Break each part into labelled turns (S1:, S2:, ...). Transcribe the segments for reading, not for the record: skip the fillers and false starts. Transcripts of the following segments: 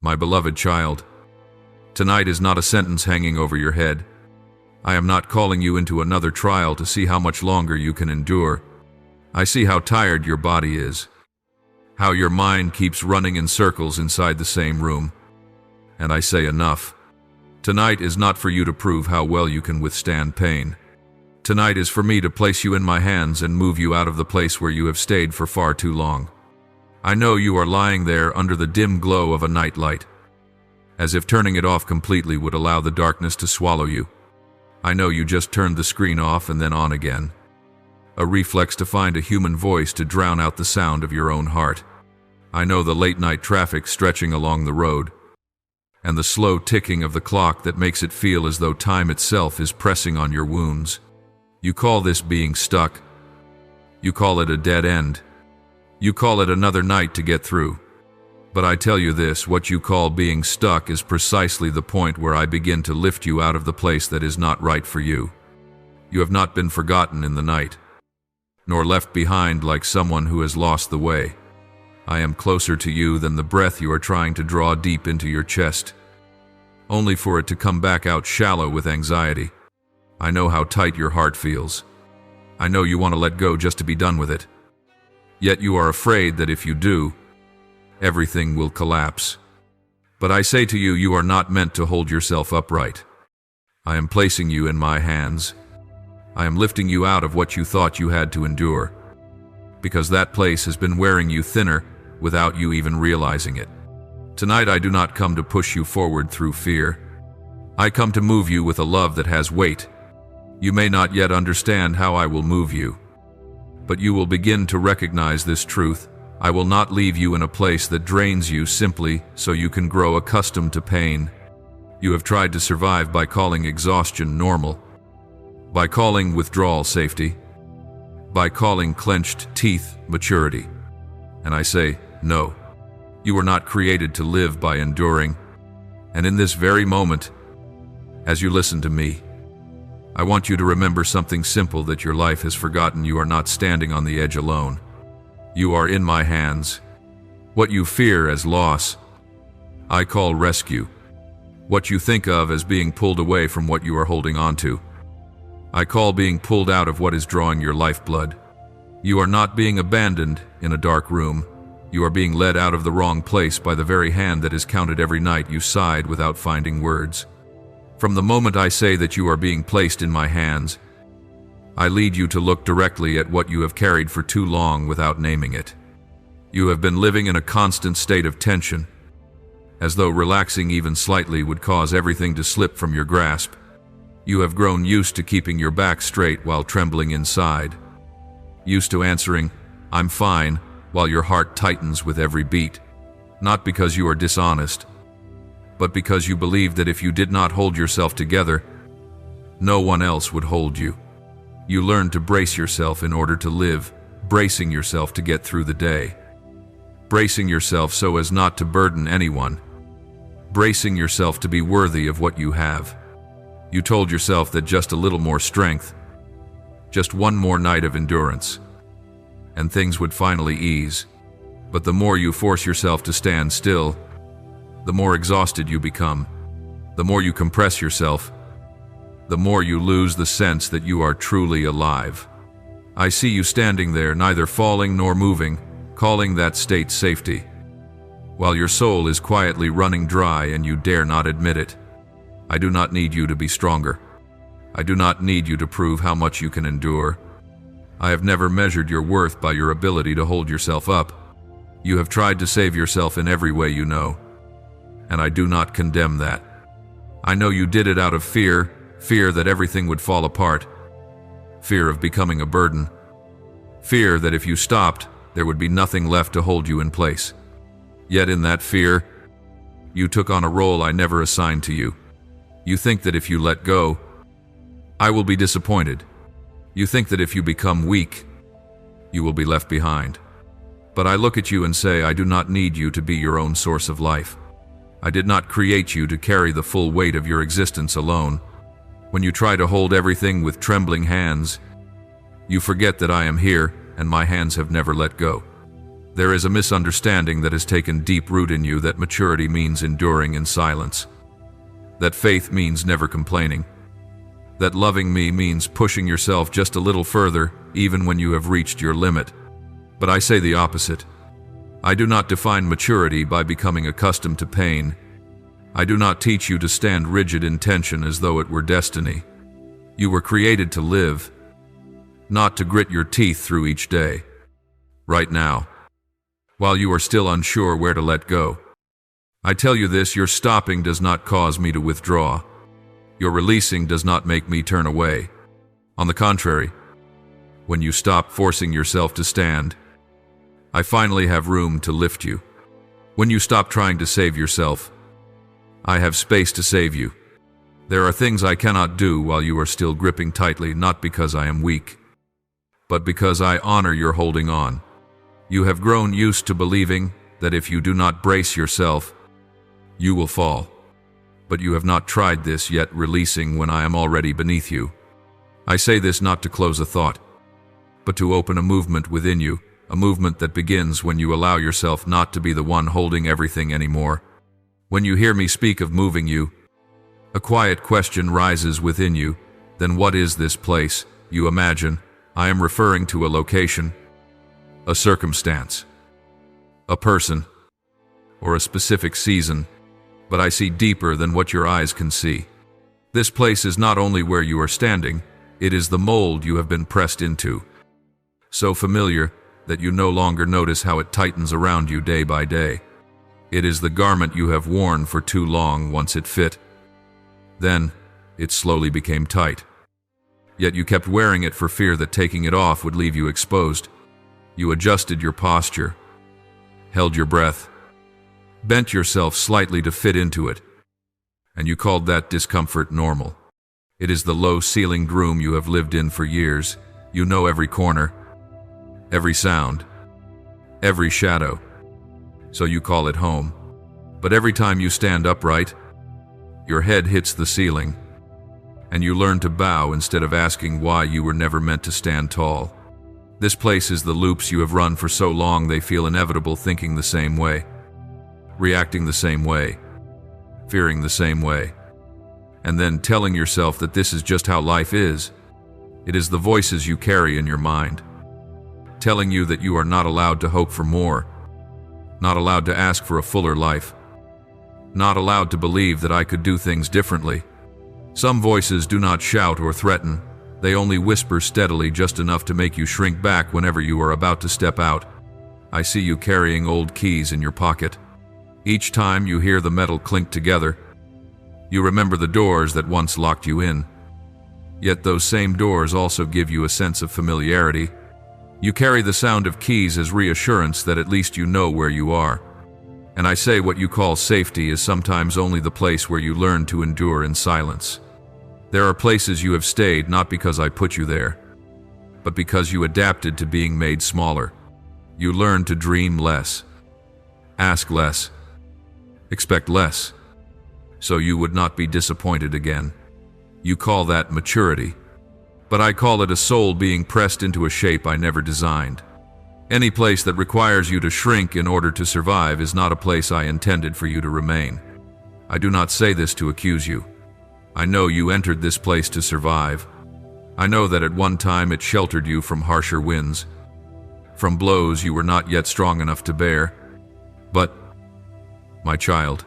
S1: My beloved child, tonight is not a sentence hanging over your head. I am not calling you into another trial to see how much longer you can endure. I see how tired your body is, how your mind keeps running in circles inside the same room. And I say enough. Tonight is not for you to prove how well you can withstand pain. Tonight is for me to place you in my hands and move you out of the place where you have stayed for far too long. I know you are lying there under the dim glow of a night light, as if turning it off completely would allow the darkness to swallow you. I know you just turned the screen off and then on again. A reflex to find a human voice to drown out the sound of your own heart. I know the late-night traffic stretching along the road, and the slow ticking of the clock that makes it feel as though time itself is pressing on your wounds. You call this being stuck. You call it a dead end. You call it another night to get through. But I tell you this, what you call being stuck is precisely the point where I begin to lift you out of the place that is not right for you. You have not been forgotten in the night, nor left behind like someone who has lost the way. I am closer to you than the breath you are trying to draw deep into your chest, only for it to come back out shallow with anxiety. I know how tight your heart feels. I know you want to let go just to be done with it. Yet you are afraid that if you do, everything will collapse. But I say to you, you are not meant to hold yourself upright. I am placing you in my hands. I am lifting you out of what you thought you had to endure, because that place has been wearing you thinner without you even realizing it. Tonight I do not come to push you forward through fear. I come to move you with a love that has weight. You may not yet understand how I will move you, but you will begin to recognize this truth. I will not leave you in a place that drains you simply so you can grow accustomed to pain. You have tried to survive by calling exhaustion normal, by calling withdrawal safety, by calling clenched teeth maturity. And I say, no. You were not created to live by enduring. And in this very moment, as you listen to me, I want you to remember something simple that your life has forgotten. You are not standing on the edge alone. You are in my hands. What you fear as loss, I call rescue. What you think of as being pulled away from what you are holding on to, I call being pulled out of what is drawing your lifeblood. You are not being abandoned in a dark room. You are being led out of the wrong place by the very hand that has counted every night you sighed without finding words. From the moment I say that you are being placed in my hands, I lead you to look directly at what you have carried for too long without naming it. You have been living in a constant state of tension, as though relaxing even slightly would cause everything to slip from your grasp. You have grown used to keeping your back straight while trembling inside, used to answering, "I'm fine," while your heart tightens with every beat, not because you are dishonest, but because you believe that if you did not hold yourself together, no one else would hold you. You learn to brace yourself in order to live, bracing yourself to get through the day, bracing yourself so as not to burden anyone, bracing yourself to be worthy of what you have. You told yourself that just a little more strength, just one more night of endurance, and things would finally ease. But the more you force yourself to stand still, the more exhausted you become. The more you compress yourself, the more you lose the sense that you are truly alive. I see you standing there, neither falling nor moving, calling that state safety, while your soul is quietly running dry and you dare not admit it. I do not need you to be stronger. I do not need you to prove how much you can endure. I have never measured your worth by your ability to hold yourself up. You have tried to save yourself in every way you know, and I do not condemn that. I know you did it out of fear that everything would fall apart, fear of becoming a burden, fear that if you stopped, there would be nothing left to hold you in place. Yet in that fear, you took on a role I never assigned to you. You think that if you let go, I will be disappointed. You think that if you become weak, you will be left behind. But I look at you and say, I do not need you to be your own source of life. I did not create you to carry the full weight of your existence alone. When you try to hold everything with trembling hands, you forget that I am here and my hands have never let go. There is a misunderstanding that has taken deep root in you that maturity means enduring in silence, that faith means never complaining, that loving me means pushing yourself just a little further even when you have reached your limit. But I say the opposite. I do not define maturity by becoming accustomed to pain. I do not teach you to stand rigid in tension as though it were destiny. You were created to live, not to grit your teeth through each day. Right now, while you are still unsure where to let go, I tell you this: your stopping does not cause me to withdraw. Your releasing does not make me turn away. On the contrary, when you stop forcing yourself to stand, I finally have room to lift you. When you stop trying to save yourself, I have space to save you. There are things I cannot do while you are still gripping tightly, not because I am weak, but because I honor your holding on. You have grown used to believing that if you do not brace yourself, you will fall. But you have not tried this yet, releasing when I am already beneath you. I say this not to close a thought, but to open a movement within you, a movement that begins when you allow yourself not to be the one holding everything anymore. When you hear me speak of moving you, a quiet question rises within you. Then what is this place? You imagine I am referring to a location, a circumstance, a person, or a specific season, but I see deeper than what your eyes can see. This place is not only where you are standing, it is the mold you have been pressed into, so familiar that you no longer notice how it tightens around you day by day. It is the garment you have worn for too long. Once it fit, then it slowly became tight. Yet you kept wearing it for fear that taking it off would leave you exposed. You adjusted your posture, held your breath, bent yourself slightly to fit into it, and you called that discomfort normal. It is the low-ceilinged room you have lived in for years. You know every corner, every sound, every shadow, so you call it home. But every time you stand upright, your head hits the ceiling, and you learn to bow instead of asking why you were never meant to stand tall. This place is the loops you have run for so long they feel inevitable, thinking the same way, reacting the same way, fearing the same way, and then telling yourself that this is just how life is. It is the voices you carry in your mind, telling you that you are not allowed to hope for more, not allowed to ask for a fuller life, not allowed to believe that I could do things differently. Some voices do not shout or threaten. They only whisper steadily, just enough to make you shrink back whenever you are about to step out. I see you carrying old keys in your pocket. Each time you hear the metal clink together, you remember the doors that once locked you in. Yet those same doors also give you a sense of familiarity. You carry the sound of keys as reassurance that at least you know where you are. And I say what you call safety is sometimes only the place where you learn to endure in silence. There are places you have stayed not because I put you there, but because you adapted to being made smaller. You learned to dream less, ask less, expect less, so you would not be disappointed again. You call that maturity, but I call it a soul being pressed into a shape I never designed. Any place that requires you to shrink in order to survive is not a place I intended for you to remain. I do not say this to accuse you. I know you entered this place to survive. I know that at one time it sheltered you from harsher winds, from blows you were not yet strong enough to bear. But, my child,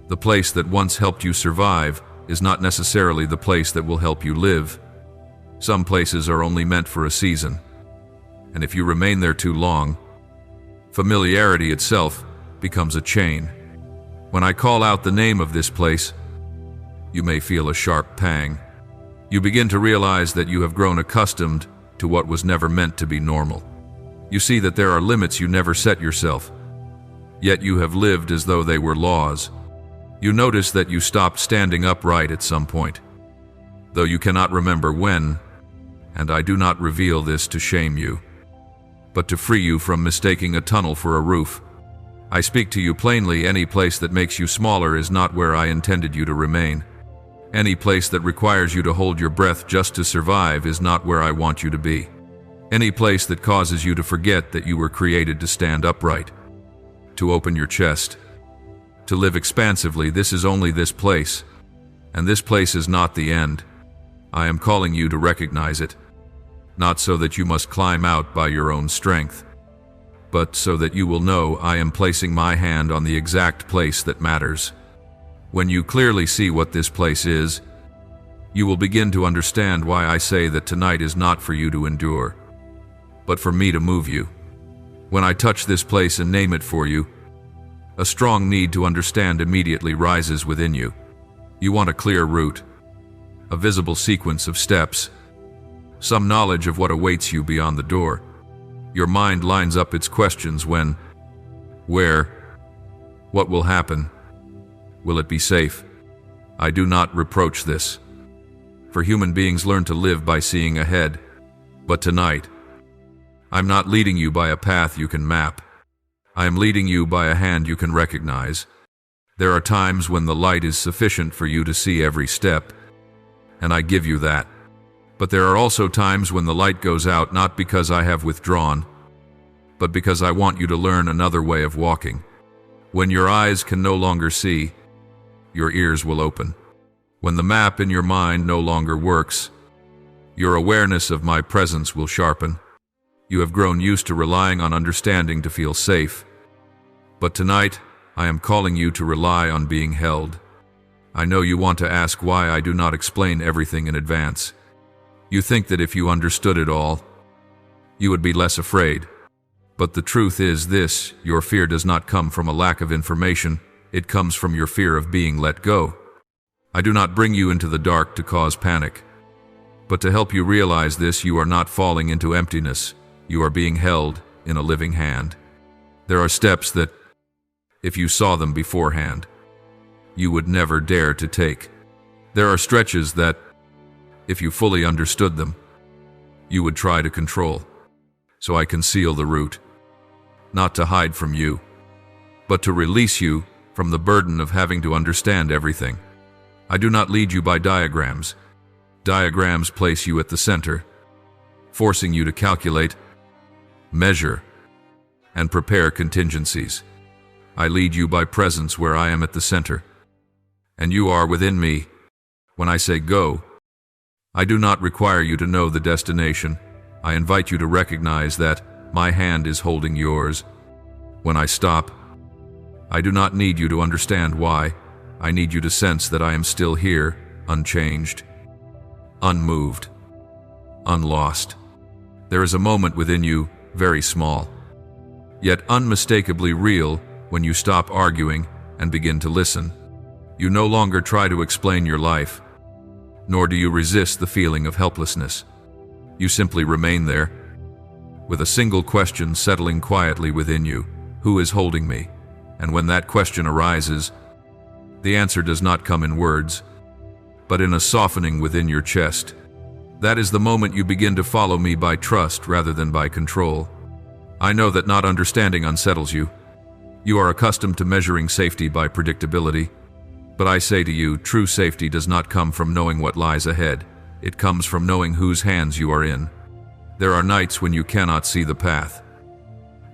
S1: the place that once helped you survive is not necessarily the place that will help you live. Some places are only meant for a season, and if you remain there too long, familiarity itself becomes a chain. When I call out the name of this place, you may feel a sharp pang. You begin to realize that you have grown accustomed to what was never meant to be normal. You see that there are limits you never set yourself, yet you have lived as though they were laws. You notice that you stopped standing upright at some point, though you cannot remember when, and I do not reveal this to shame you, but to free you from mistaking a tunnel for a roof. I speak to you plainly. Any place that makes you smaller is not where I intended you to remain. Any place that requires you to hold your breath just to survive is not where I want you to be. Any place that causes you to forget that you were created to stand upright, to open your chest, to live expansively. This is only this place, and this place is not the end. I am calling you to recognize it, not so that you must climb out by your own strength, but so that you will know I am placing my hand on the exact place that matters. When you clearly see what this place is, you will begin to understand why I say that tonight is not for you to endure, but for me to move you. When I touch this place and name it for you, a strong need to understand immediately rises within you. You want a clear route, a visible sequence of steps, some knowledge of what awaits you beyond the door. Your mind lines up its questions: when, where, what will happen, will it be safe? I do not reproach this, for human beings learn to live by seeing ahead. But tonight, I'm not leading you by a path you can map. I am leading you by a hand you can recognize. There are times when the light is sufficient for you to see every step, and I give you that. But there are also times when the light goes out, not because I have withdrawn, but because I want you to learn another way of walking. When your eyes can no longer see, your ears will open. When the map in your mind no longer works, your awareness of my presence will sharpen. You have grown used to relying on understanding to feel safe. But tonight, I am calling you to rely on being held. I know you want to ask why I do not explain everything in advance. You think that if you understood it all, you would be less afraid. But the truth is this: your fear does not come from a lack of information, it comes from your fear of being let go. I do not bring you into the dark to cause panic, but to help you realize this: you are not falling into emptiness, you are being held in a living hand. There are steps that, if you saw them beforehand, you would never dare to take. There are stretches that, if you fully understood them, you would try to control. So I conceal the route, not to hide from you, but to release you from the burden of having to understand everything. I do not lead you by diagrams. Diagrams place you at the center, forcing you to calculate, measure, and prepare contingencies. I lead you by presence, where I am at the center, and you are within me. When I say go, I do not require you to know the destination. I invite you to recognize that my hand is holding yours. When I stop, I do not need you to understand why. I need you to sense that I am still here, unchanged, unmoved, unlost. There is a moment within you, very small, yet unmistakably real, when you stop arguing and begin to listen. You no longer try to explain your life, nor do you resist the feeling of helplessness. You simply remain there, with a single question settling quietly within you: who is holding me? And when that question arises, the answer does not come in words, but in a softening within your chest. That is the moment you begin to follow me by trust rather than by control. I know that not understanding unsettles you. You are accustomed to measuring safety by predictability. But I say to you, true safety does not come from knowing what lies ahead. It comes from knowing whose hands you are in. There are nights when you cannot see the path,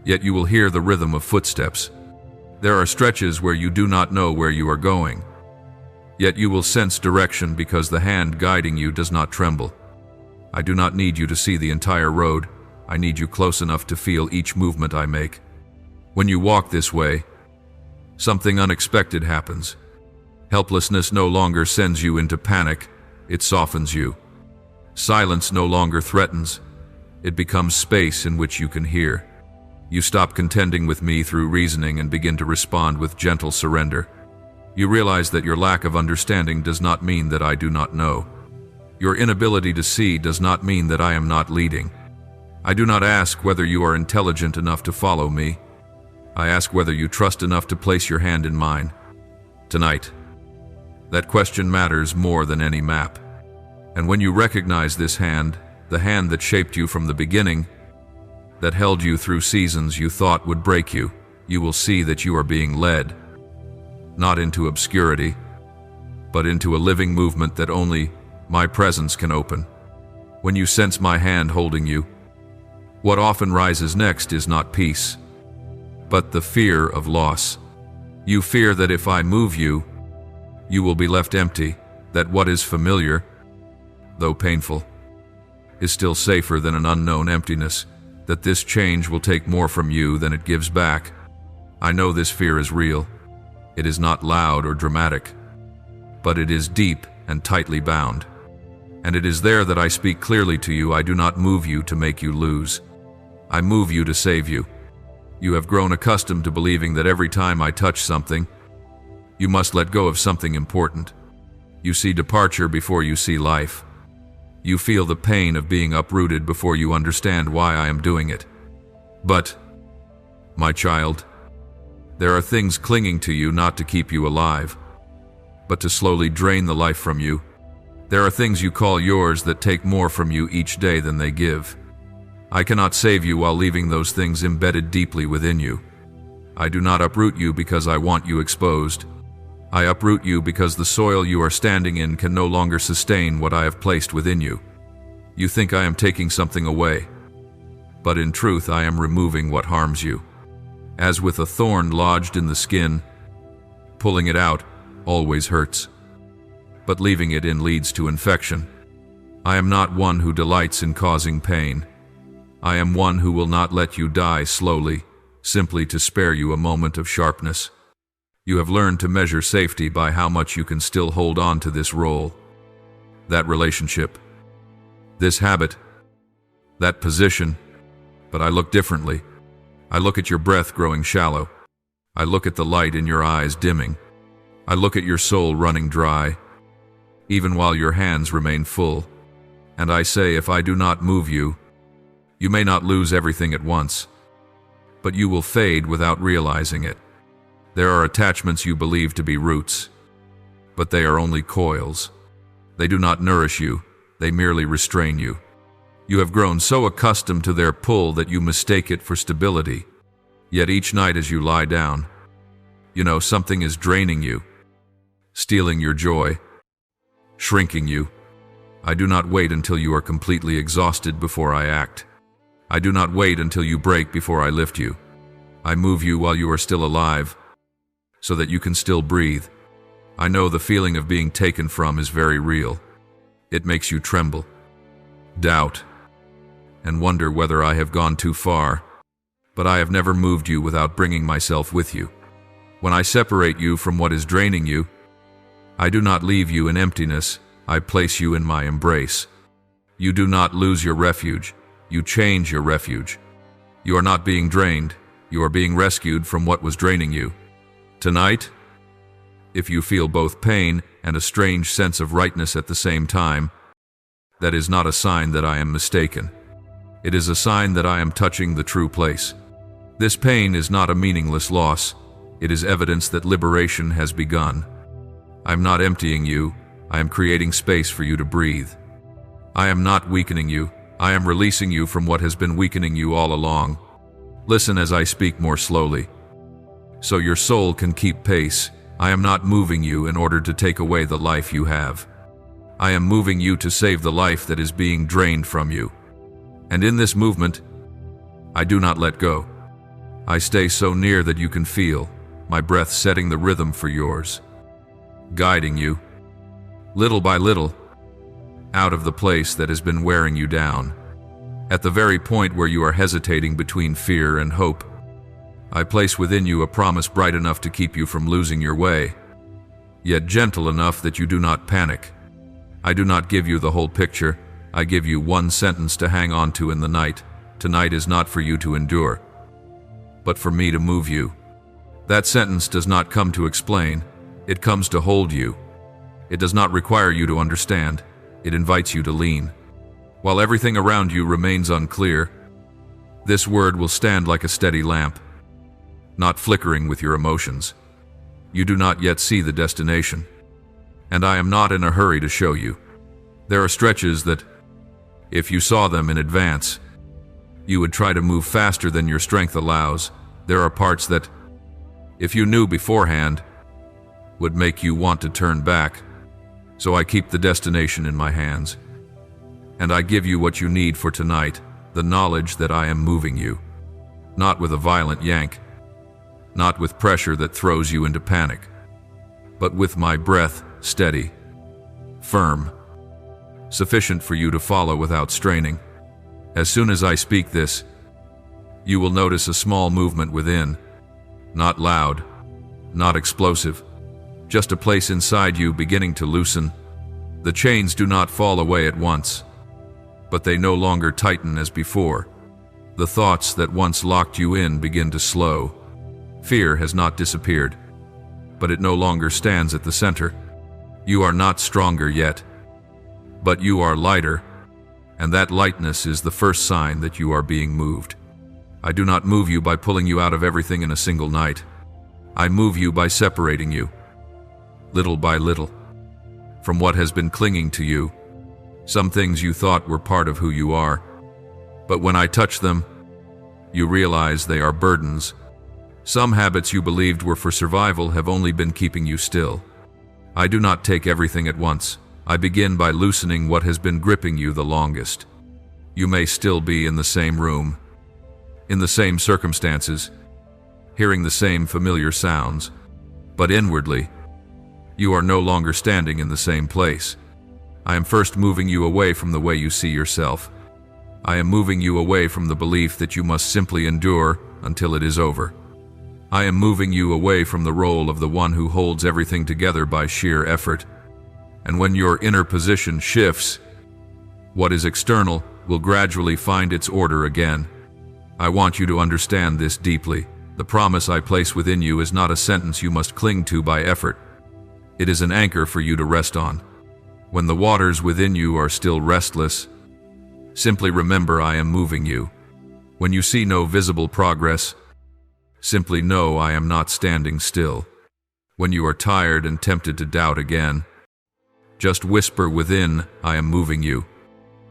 S1: yet you will hear the rhythm of footsteps. There are stretches where you do not know where you are going, yet you will sense direction because the hand guiding you does not tremble. I do not need you to see the entire road. I need you close enough to feel each movement I make. When you walk this way, something unexpected happens. Helplessness no longer sends you into panic, it softens you. Silence no longer threatens, it becomes space in which you can hear. You stop contending with me through reasoning and begin to respond with gentle surrender. You realize that your lack of understanding does not mean that I do not know. Your inability to see does not mean that I am not leading. I do not ask whether you are intelligent enough to follow me. I ask whether you trust enough to place your hand in mine. Tonight, that question matters more than any map. And when you recognize this hand, the hand that shaped you from the beginning, that held you through seasons you thought would break you, you will see that you are being led, not into obscurity, but into a living movement that only my presence can open. When you sense my hand holding you, What often rises next is not peace, but the fear of loss. You fear that if I move you, you will be left empty, that what is familiar, though painful, is still safer than an unknown emptiness, that this change will take more from you than it gives back. I know this fear is real. It is not loud or dramatic, but it is deep and tightly bound. And it is there that I speak clearly to you. I do not move you to make you lose. I move you to save you. You have grown accustomed to believing that every time I touch something, you must let go of something important. You see departure before you see life. You feel the pain of being uprooted before you understand why I am doing it. But, my child, there are things clinging to you not to keep you alive, but to slowly drain the life from you. There are things you call yours that take more from you each day than they give. I cannot save you while leaving those things embedded deeply within you. I do not uproot you because I want you exposed. I uproot you because the soil you are standing in can no longer sustain what I have placed within you. You think I am taking something away, but in truth I am removing what harms you. As with a thorn lodged in the skin, pulling it out always hurts, but leaving it in leads to infection. I am not one who delights in causing pain. I am one who will not let you die slowly, simply to spare you a moment of sharpness. You have learned to measure safety by how much you can still hold on to this role, that relationship, this habit, that position. But I look differently. I look at your breath growing shallow. I look at the light in your eyes dimming. I look at your soul running dry, even while your hands remain full. And I say, if I do not move you, you may not lose everything at once, but you will fade without realizing it. There are attachments you believe to be roots, but they are only coils. They do not nourish you, they merely restrain you. You have grown so accustomed to their pull that you mistake it for stability. Yet each night as you lie down, you know something is draining you, stealing your joy, shrinking you. I do not wait until you are completely exhausted before I act. I do not wait until you break before I lift you. I move you while you are still alive, so that you can still breathe. I know the feeling of being taken from is very real. It makes you tremble, doubt, and wonder whether I have gone too far. But I have never moved you without bringing myself with you. When I separate you from what is draining you, I do not leave you in emptiness, I place you in my embrace. You do not lose your refuge, you change your refuge. You are not being drained, you are being rescued from what was draining you. Tonight, if you feel both pain and a strange sense of rightness at the same time, that is not a sign that I am mistaken. It is a sign that I am touching the true place. This pain is not a meaningless loss. It is evidence that liberation has begun. I am not emptying you. I am creating space for you to breathe. I am not weakening you. I am releasing you from what has been weakening you all along. Listen as I speak more slowly, so your soul can keep pace. I am not moving you in order to take away the life you have. I am moving you to save the life that is being drained from you. And in this movement, I do not let go. I stay so near that you can feel my breath setting the rhythm for yours, guiding you, little by little, out of the place that has been wearing you down. At the very point where you are hesitating between fear and hope, I place within you a promise bright enough to keep you from losing your way, yet gentle enough that you do not panic. I do not give you the whole picture. I give you one sentence to hang on to in the night. Tonight is not for you to endure, but for me to move you. That sentence does not come to explain. It comes to hold you. It does not require you to understand. It invites you to lean. While everything around you remains unclear, this word will stand like a steady lamp, not flickering with your emotions. You do not yet see the destination, and I am not in a hurry to show you. There are stretches that, if you saw them in advance, you would try to move faster than your strength allows. There are parts that, if you knew beforehand, would make you want to turn back. So I keep the destination in my hands, and I give you what you need for tonight, the knowledge that I am moving you, not with a violent yank, not with pressure that throws you into panic, but with my breath steady, firm, sufficient for you to follow without straining. As soon as I speak this, you will notice a small movement within, not loud, not explosive, just a place inside you beginning to loosen. The chains do not fall away at once, but they no longer tighten as before. The thoughts that once locked you in begin to slow. Fear has not disappeared, but it no longer stands at the center. You are not stronger yet, but you are lighter, and that lightness is the first sign that you are being moved. I do not move you by pulling you out of everything in a single night. I move you by separating you, little by little, from what has been clinging to you. Some things you thought were part of who you are, but when I touch them, you realize they are burdens. Some habits you believed were for survival have only been keeping you still. I do not take everything at once. I begin by loosening what has been gripping you the longest. You may still be in the same room, in the same circumstances, hearing the same familiar sounds, but inwardly, you are no longer standing in the same place. I am first moving you away from the way you see yourself. I am moving you away from the belief that you must simply endure until it is over. I am moving you away from the role of the one who holds everything together by sheer effort. And when your inner position shifts, what is external will gradually find its order again. I want you to understand this deeply. The promise I place within you is not a sentence you must cling to by effort. It is an anchor for you to rest on. When the waters within you are still restless, simply remember I am moving you. When you see no visible progress, simply know I am not standing still. When you are tired and tempted to doubt again, just whisper within, I am moving you.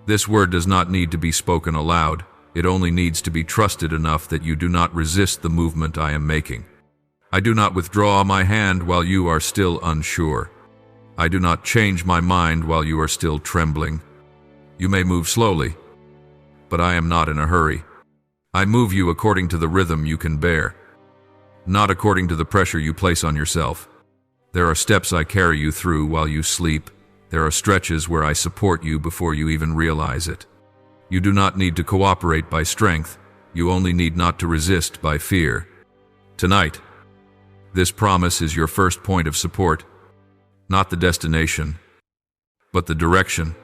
S1: This word does not need to be spoken aloud. It only needs to be trusted enough that you do not resist the movement I am making. I do not withdraw my hand while you are still unsure. I do not change my mind while you are still trembling. You may move slowly, but I am not in a hurry. I move you according to the rhythm you can bear, not according to the pressure you place on yourself. There are steps I carry you through while you sleep. There are stretches where I support you before you even realize it. You do not need to cooperate by strength. You only need not to resist by fear. Tonight, this promise is your first point of support, not the destination, but the direction,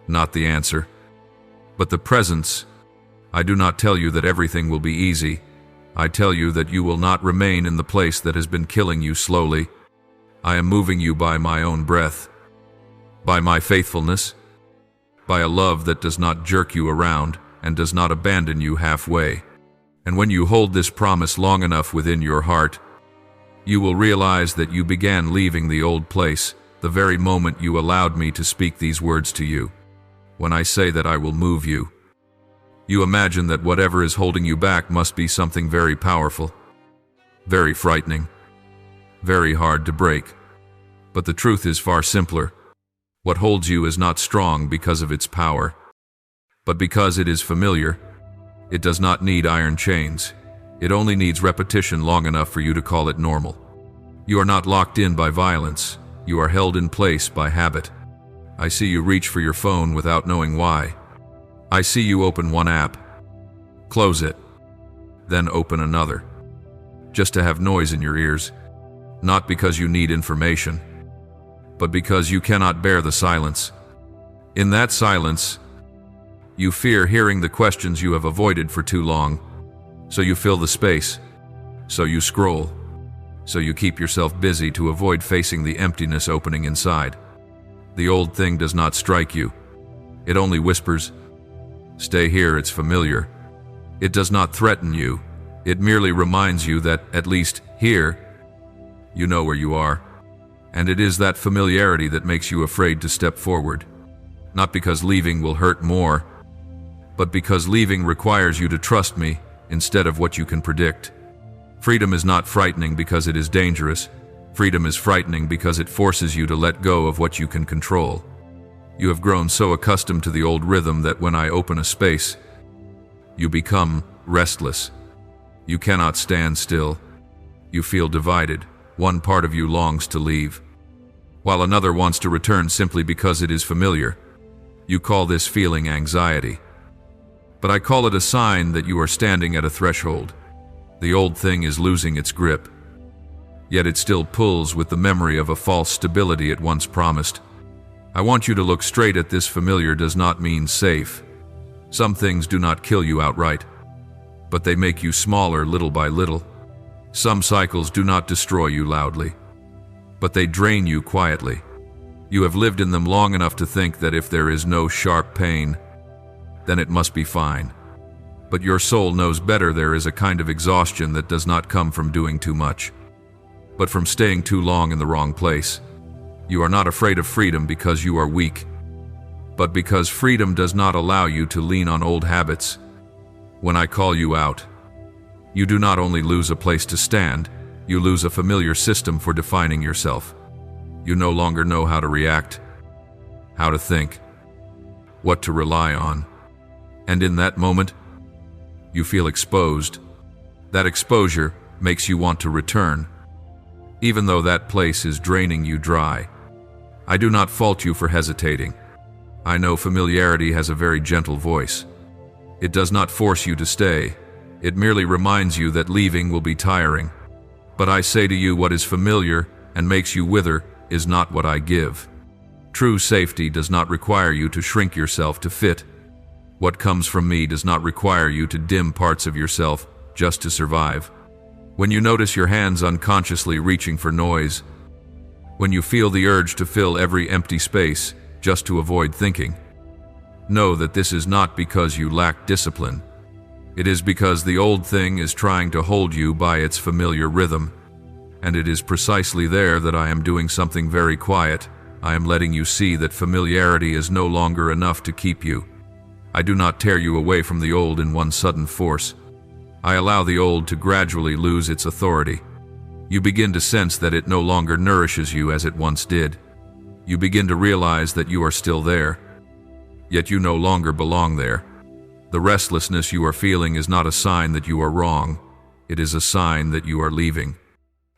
S1: not the answer, but the presence. I do not tell you that everything will be easy. I tell you that you will not remain in the place that has been killing you slowly. I am moving you by my own breath, by my faithfulness, by a love that does not jerk you around and does not abandon you halfway. And when you hold this promise long enough within your heart, you will realize that you began leaving the old place the very moment you allowed me to speak these words to you. When I say that I will move you, you imagine that whatever is holding you back must be something very powerful, very frightening, very hard to break. But the truth is far simpler. What holds you is not strong because of its power, but because it is familiar. It does not need iron chains. It only needs repetition long enough for you to call it normal. You are not locked in by violence. You are held in place by habit. I see you reach for your phone without knowing why. I see you open one app, close it, then open another, just to have noise in your ears, not because you need information, but because you cannot bear the silence. In that silence, you fear hearing the questions you have avoided for too long, so you fill the space, so you scroll, so you keep yourself busy to avoid facing the emptiness opening inside. The old thing does not strike you. It only whispers, "Stay here, it's familiar." It does not threaten you. It merely reminds you that, at least here, you know where you are. And it is that familiarity that makes you afraid to step forward. Not because leaving will hurt more, but because leaving requires you to trust me instead of what you can predict. Freedom is not frightening because it is dangerous. Freedom is frightening because it forces you to let go of what you can control. You have grown so accustomed to the old rhythm that when I open a space, You become restless. You cannot stand still. You feel divided. One part of you longs to leave, while another wants to return simply because it is familiar. You call this feeling anxiety. But I call it a sign that you are standing at a threshold. The old thing is losing its grip. Yet it still pulls with the memory of a false stability it once promised. I want you to look straight at this. Familiar does not mean safe. Some things do not kill you outright, but they make you smaller little by little. Some cycles do not destroy you loudly, but they drain you quietly. You have lived in them long enough to think that if there is no sharp pain, then it must be fine. But your soul knows better. There is a kind of exhaustion that does not come from doing too much, but from staying too long in the wrong place. You are not afraid of freedom because you are weak, but because freedom does not allow you to lean on old habits. When I call you out, you do not only lose a place to stand, you lose a familiar system for defining yourself. You no longer know how to react, how to think, what to rely on. And in that moment, you feel exposed. That exposure makes you want to return, even though that place is draining you dry. I do not fault you for hesitating. I know familiarity has a very gentle voice. It does not force you to stay. It merely reminds you that leaving will be tiring. But I say to you, what is familiar and makes you wither is not what I give. True safety does not require you to shrink yourself to fit. What comes from me does not require you to dim parts of yourself just to survive. When you notice your hands unconsciously reaching for noise, when you feel the urge to fill every empty space just to avoid thinking, know that this is not because you lack discipline. It is because the old thing is trying to hold you by its familiar rhythm. And it is precisely there that I am doing something very quiet. I am letting you see that familiarity is no longer enough to keep you. I do not tear you away from the old in one sudden force. I allow the old to gradually lose its authority. You begin to sense that it no longer nourishes you as it once did. You begin to realize that you are still there, yet you no longer belong there. The restlessness you are feeling is not a sign that you are wrong. It is a sign that you are leaving.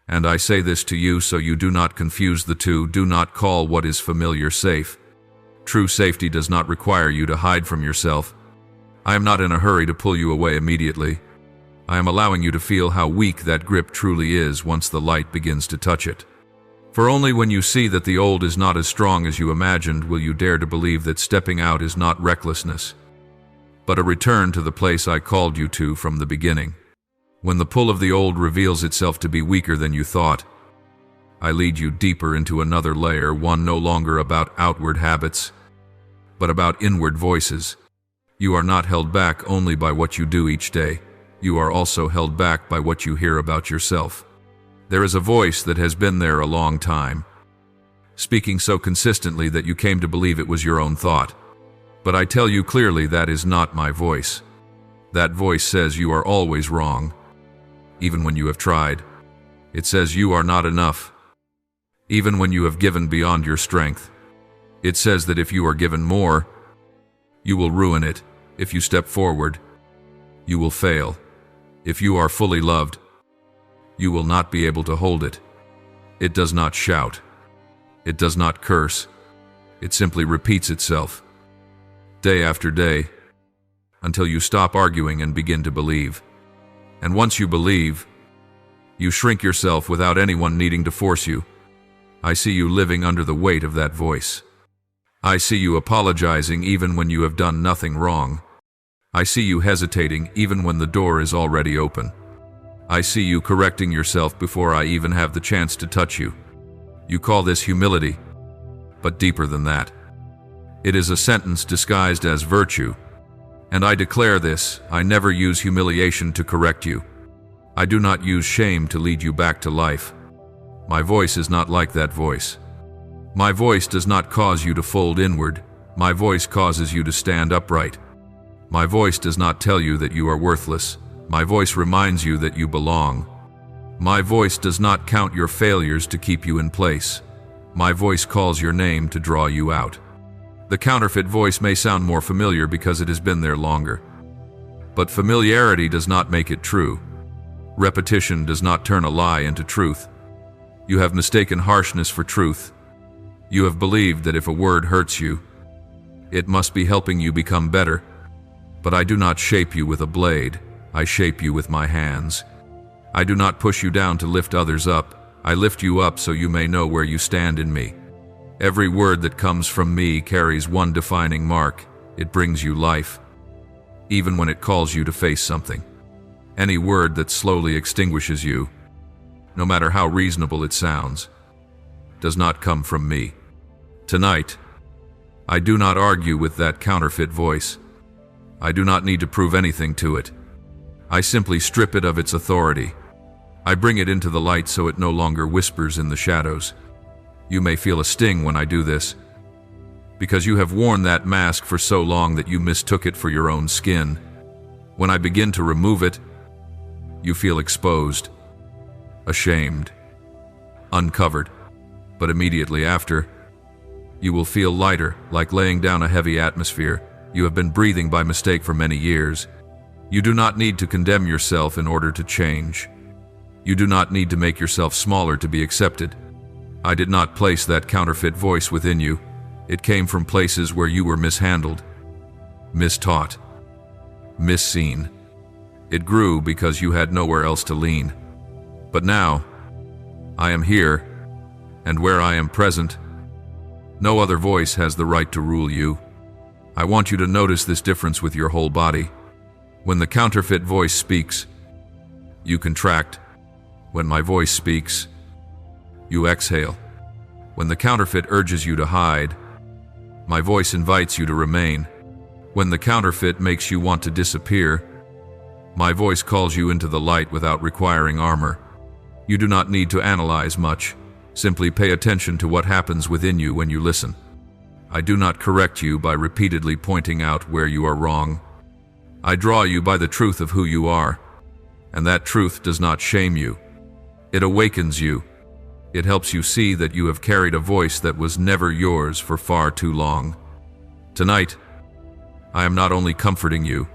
S1: And I say this to you so you do not confuse the two. Do not call what is familiar safe. True safety does not require you to hide from yourself. I am not in a hurry to pull you away immediately. I am allowing you to feel how weak that grip truly is once the light begins to touch it. For only when you see that the old is not as strong as you imagined will you dare to believe that stepping out is not recklessness, but a return to the place I called you to from the beginning. When the pull of the old reveals itself to be weaker than you thought, I lead you deeper into another layer, one no longer about outward habits, but about inward voices. You are not held back only by what you do each day. You are also held back by what you hear about yourself. There is a voice that has been there a long time, speaking so consistently that you came to believe it was your own thought. But I tell you clearly that is not my voice. That voice says you are always wrong, even when you have tried. It says you are not enough, even when you have given beyond your strength. It says that if you are given more, you will ruin it. If you step forward, you will fail. If you are fully loved, you will not be able to hold it. It does not shout. It does not curse. It simply repeats itself, day after day, until you stop arguing and begin to believe. And once you believe, you shrink yourself without anyone needing to force you. I see you living under the weight of that voice. I see you apologizing even when you have done nothing wrong. I see you hesitating even when the door is already open. I see you correcting yourself before I even have the chance to touch you. You call this humility, but deeper than that. It is a sentence disguised as virtue. And I declare this, I never use humiliation to correct you. I do not use shame to lead you back to life. My voice is not like that voice. My voice does not cause you to fold inward. My voice causes you to stand upright. My voice does not tell you that you are worthless. My voice reminds you that you belong. My voice does not count your failures to keep you in place. My voice calls your name to draw you out. The counterfeit voice may sound more familiar because it has been there longer, But familiarity does not make it true. Repetition does not turn a lie into truth. You have mistaken harshness for truth. You have believed that if a word hurts you, it must be helping you become better. But I do not shape you with a blade. I shape you with my hands. I do not push you down to lift others up. I lift you up so you may know where you stand in me. Every word that comes from me carries one defining mark. It brings you life, even when it calls you to face something. Any word that slowly extinguishes you, no matter how reasonable it sounds, does not come from me. Tonight, I do not argue with that counterfeit voice. I do not need to prove anything to it. I simply strip it of its authority. I bring it into the light so it no longer whispers in the shadows. You may feel a sting when I do this, because you have worn that mask for so long that you mistook it for your own skin. When I begin to remove it, you feel exposed, ashamed, uncovered. But immediately after, you will feel lighter, like laying down a heavy atmosphere you have been breathing by mistake for many years. You do not need to condemn yourself in order to change. You do not need to make yourself smaller to be accepted. I did not place that counterfeit voice within you. It came from places where you were mishandled, mistaught, misseen. It grew because you had nowhere else to lean. But now, I am here, and where I am present, no other voice has the right to rule you. I want you to notice this difference with your whole body. When the counterfeit voice speaks, you contract. When my voice speaks, you exhale. When the counterfeit urges you to hide, my voice invites you to remain. When the counterfeit makes you want to disappear, my voice calls you into the light without requiring armor. You do not need to analyze much. Simply pay attention to what happens within you when you listen. I do not correct you by repeatedly pointing out where you are wrong. I draw you by the truth of who you are, and that truth does not shame you. It awakens you. It helps you see that you have carried a voice that was never yours for far too long. Tonight, I am not only comforting you,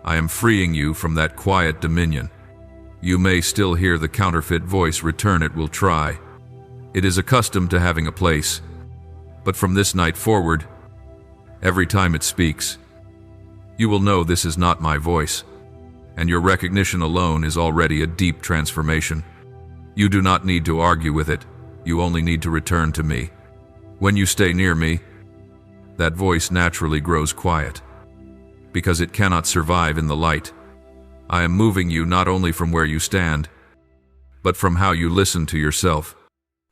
S1: I am freeing you from that quiet dominion. You may still hear the counterfeit voice return. It will try. It is accustomed to having a place. But from this night forward, every time it speaks, you will know this is not my voice, and your recognition alone is already a deep transformation. You do not need to argue with it. You only need to return to me. When you stay near me, that voice naturally grows quiet, because it cannot survive in the light. I am moving you not only from where you stand, but from how you listen to yourself.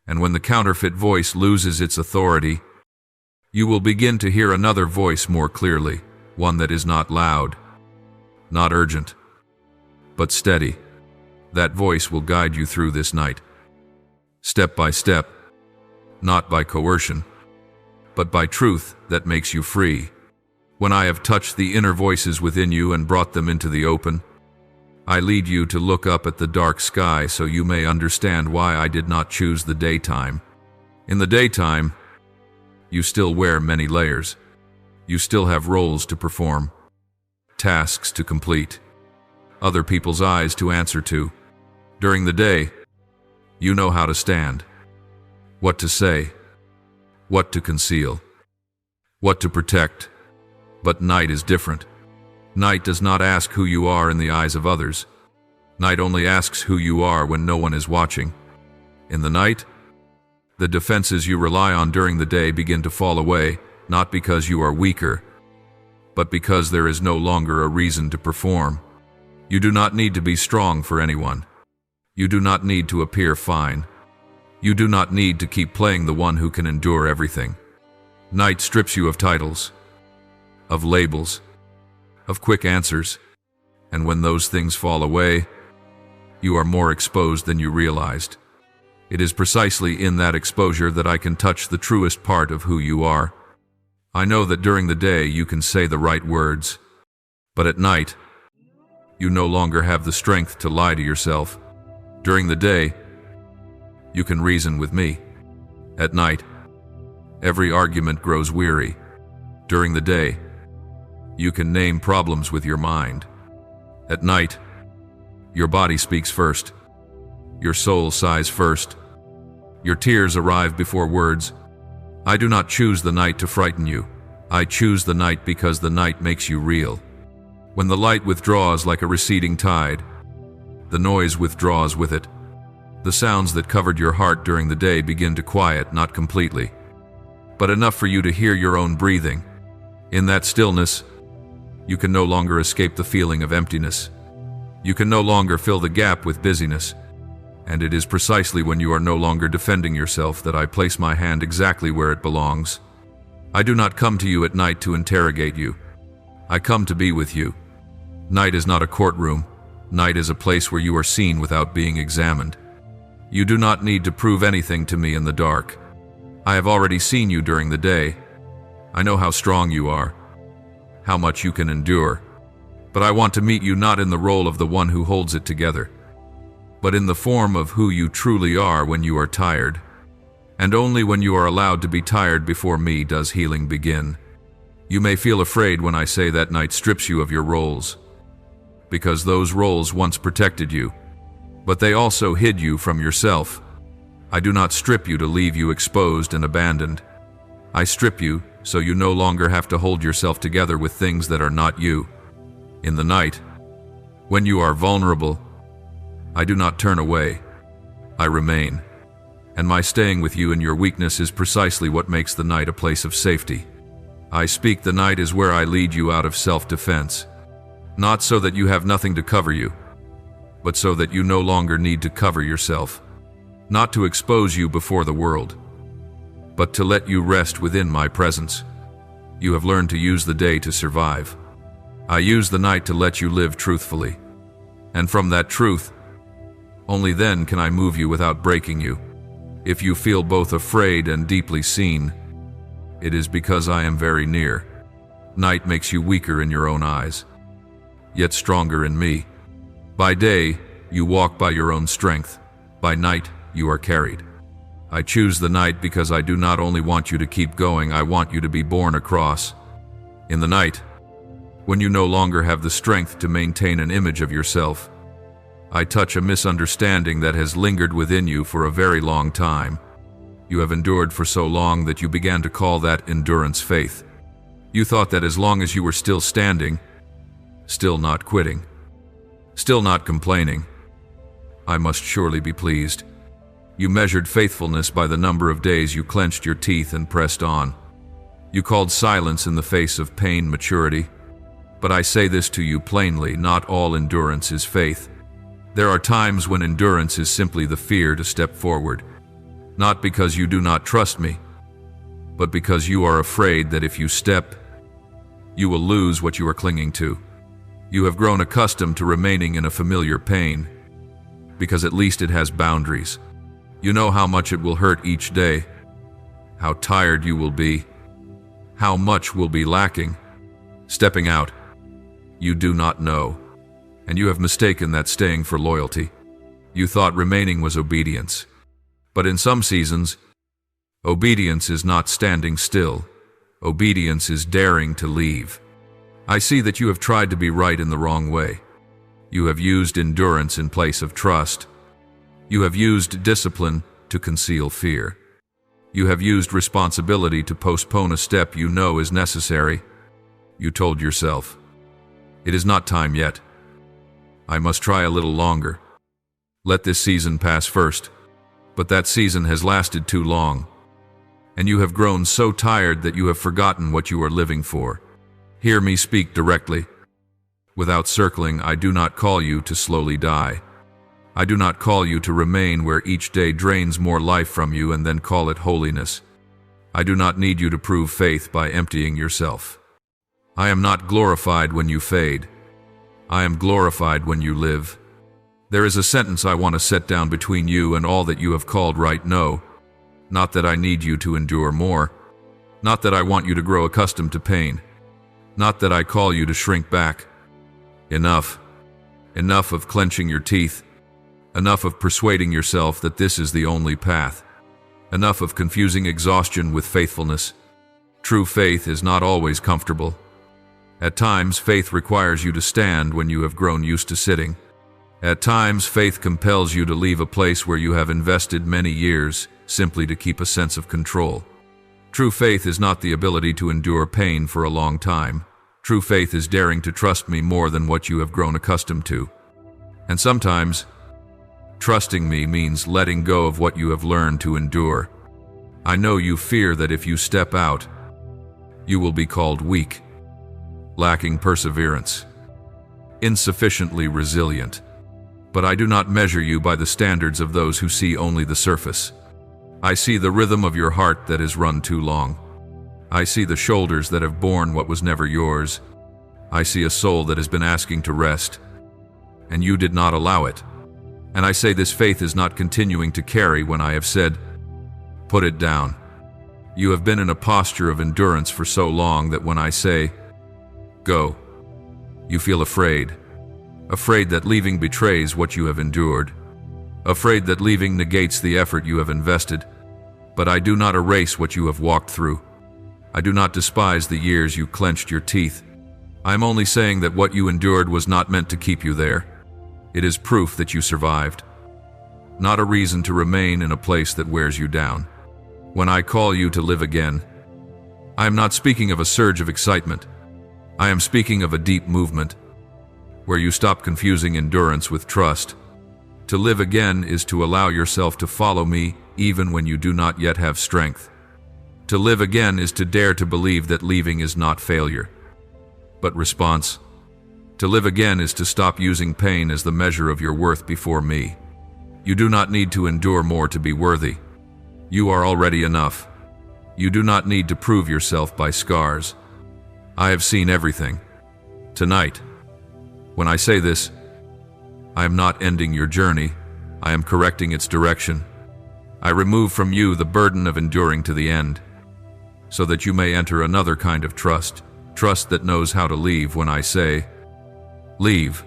S1: And when the counterfeit voice loses its authority, you will begin to hear another voice more clearly, one that is not loud, not urgent, but steady. That voice will guide you through this night, step by step, not by coercion, but by truth that makes you free. When I have touched the inner voices within you and brought them into the open, I lead you to look up at the dark sky so you may understand why I did not choose the daytime. In the daytime, you still wear many layers. You still have roles to perform, tasks to complete, other people's eyes to answer to. During the day, you know how to stand, what to say, what to conceal, what to protect. But night is different. Night does not ask who you are in the eyes of others. Night only asks who you are when no one is watching. In the night, the defenses you rely on during the day begin to fall away, not because you are weaker, but because there is no longer a reason to perform. You do not need to be strong for anyone. You do not need to appear fine. You do not need to keep playing the one who can endure everything. Night strips you of titles, of labels, of quick answers, and when those things fall away, you are more exposed than you realized. It is precisely in that exposure that I can touch the truest part of who you are. I know that during the day you can say the right words, but at night, you no longer have the strength to lie to yourself. During the day, you can reason with me. At night, every argument grows weary. During the day, you can name problems with your mind. At night, your body speaks first. Your soul sighs first. Your tears arrive before words. I do not choose the night to frighten you. I choose the night because the night makes you real. When the light withdraws like a receding tide, the noise withdraws with it. The sounds that covered your heart during the day begin to quiet, not completely, but enough for you to hear your own breathing. In that stillness, you can no longer escape the feeling of emptiness. You can no longer fill the gap with busyness. And it is precisely when you are no longer defending yourself that I place my hand exactly where it belongs. I do not come to you at night to interrogate you. I come to be with you. Night is not a courtroom. Night is a place where you are seen without being examined. You do not need to prove anything to me in the dark. I have already seen you during the day. I know how strong you are, how much you can endure. But I want to meet you not in the role of the one who holds it together, but in the form of who you truly are when you are tired. And only when you are allowed to be tired before me does healing begin. You may feel afraid when I say that night strips you of your roles, because those roles once protected you, but they also hid you from yourself. I do not strip you to leave you exposed and abandoned. I strip you so you no longer have to hold yourself together with things that are not you. In the night, when you are vulnerable, I do not turn away. I remain. And my staying with you in your weakness is precisely what makes the night a place of safety. I speak the night is where I lead you out of self-defense. Not so that you have nothing to cover you, but so that you no longer need to cover yourself. Not to expose you before the world, but to let you rest within my presence. You have learned to use the day to survive. I use the night to let you live truthfully. And from that truth, only then can I move you without breaking you. If you feel both afraid and deeply seen, it is because I am very near. Night makes you weaker in your own eyes, yet stronger in me. By day, you walk by your own strength. By night, you are carried. I choose the night because I do not only want you to keep going, I want you to be borne across. In the night, when you no longer have the strength to maintain an image of yourself, I touch a misunderstanding that has lingered within you for a very long time. You have endured for so long that you began to call that endurance faith. You thought that as long as you were still standing, still not quitting, still not complaining, I must surely be pleased. You measured faithfulness by the number of days you clenched your teeth and pressed on. You called silence in the face of pain maturity. But I say this to you plainly, not all endurance is faith. There are times when endurance is simply the fear to step forward, not because you do not trust me, but because you are afraid that if you step, you will lose what you are clinging to. You have grown accustomed to remaining in a familiar pain, because at least it has boundaries. You know how much it will hurt each day, how tired you will be, how much will be lacking. Stepping out, you do not know, and you have mistaken that staying for loyalty. You thought remaining was obedience. But in some seasons, obedience is not standing still. Obedience is daring to leave. I see that you have tried to be right in the wrong way. You have used endurance in place of trust. You have used discipline to conceal fear. You have used responsibility to postpone a step you know is necessary. You told yourself, "It is not time yet. I must try a little longer. Let this season pass first." But that season has lasted too long, and you have grown so tired that you have forgotten what you are living for. Hear me speak directly. Without circling, I do not call you to slowly die. I do not call you to remain where each day drains more life from you and then call it holiness. I do not need you to prove faith by emptying yourself. I am not glorified when you fade. I am glorified when you live. There is a sentence I want to set down between you and all that you have called right no. Not that I need you to endure more. Not that I want you to grow accustomed to pain. Not that I call you to shrink back. Enough. Enough of clenching your teeth. Enough of persuading yourself that this is the only path. Enough of confusing exhaustion with faithfulness. True faith is not always comfortable. At times, faith requires you to stand when you have grown used to sitting. At times, faith compels you to leave a place where you have invested many years simply to keep a sense of control. True faith is not the ability to endure pain for a long time. True faith is daring to trust me more than what you have grown accustomed to. And sometimes, trusting me means letting go of what you have learned to endure. I know you fear that if you step out, you will be called weak, lacking perseverance, insufficiently resilient. But I do not measure you by the standards of those who see only the surface. I see the rhythm of your heart that has run too long. I see the shoulders that have borne what was never yours. I see a soul that has been asking to rest, and you did not allow it. And I say this faith is not continuing to carry when I have said, put it down. You have been in a posture of endurance for so long that when I say, go, you feel afraid. Afraid that leaving betrays what you have endured. Afraid that leaving negates the effort you have invested. But I do not erase what you have walked through. I do not despise the years you clenched your teeth. I am only saying that what you endured was not meant to keep you there. It is proof that you survived, not a reason to remain in a place that wears you down. When I call you to live again, I am not speaking of a surge of excitement. I am speaking of a deep movement, where you stop confusing endurance with trust. To live again is to allow yourself to follow me even when you do not yet have strength. To live again is to dare to believe that leaving is not failure, but response. To live again is to stop using pain as the measure of your worth before me. You do not need to endure more to be worthy. You are already enough. You do not need to prove yourself by scars. I have seen everything. Tonight, when I say this, I am not ending your journey. I am correcting its direction. I remove from you the burden of enduring to the end, so that you may enter another kind of trust that knows how to leave when I say, leave.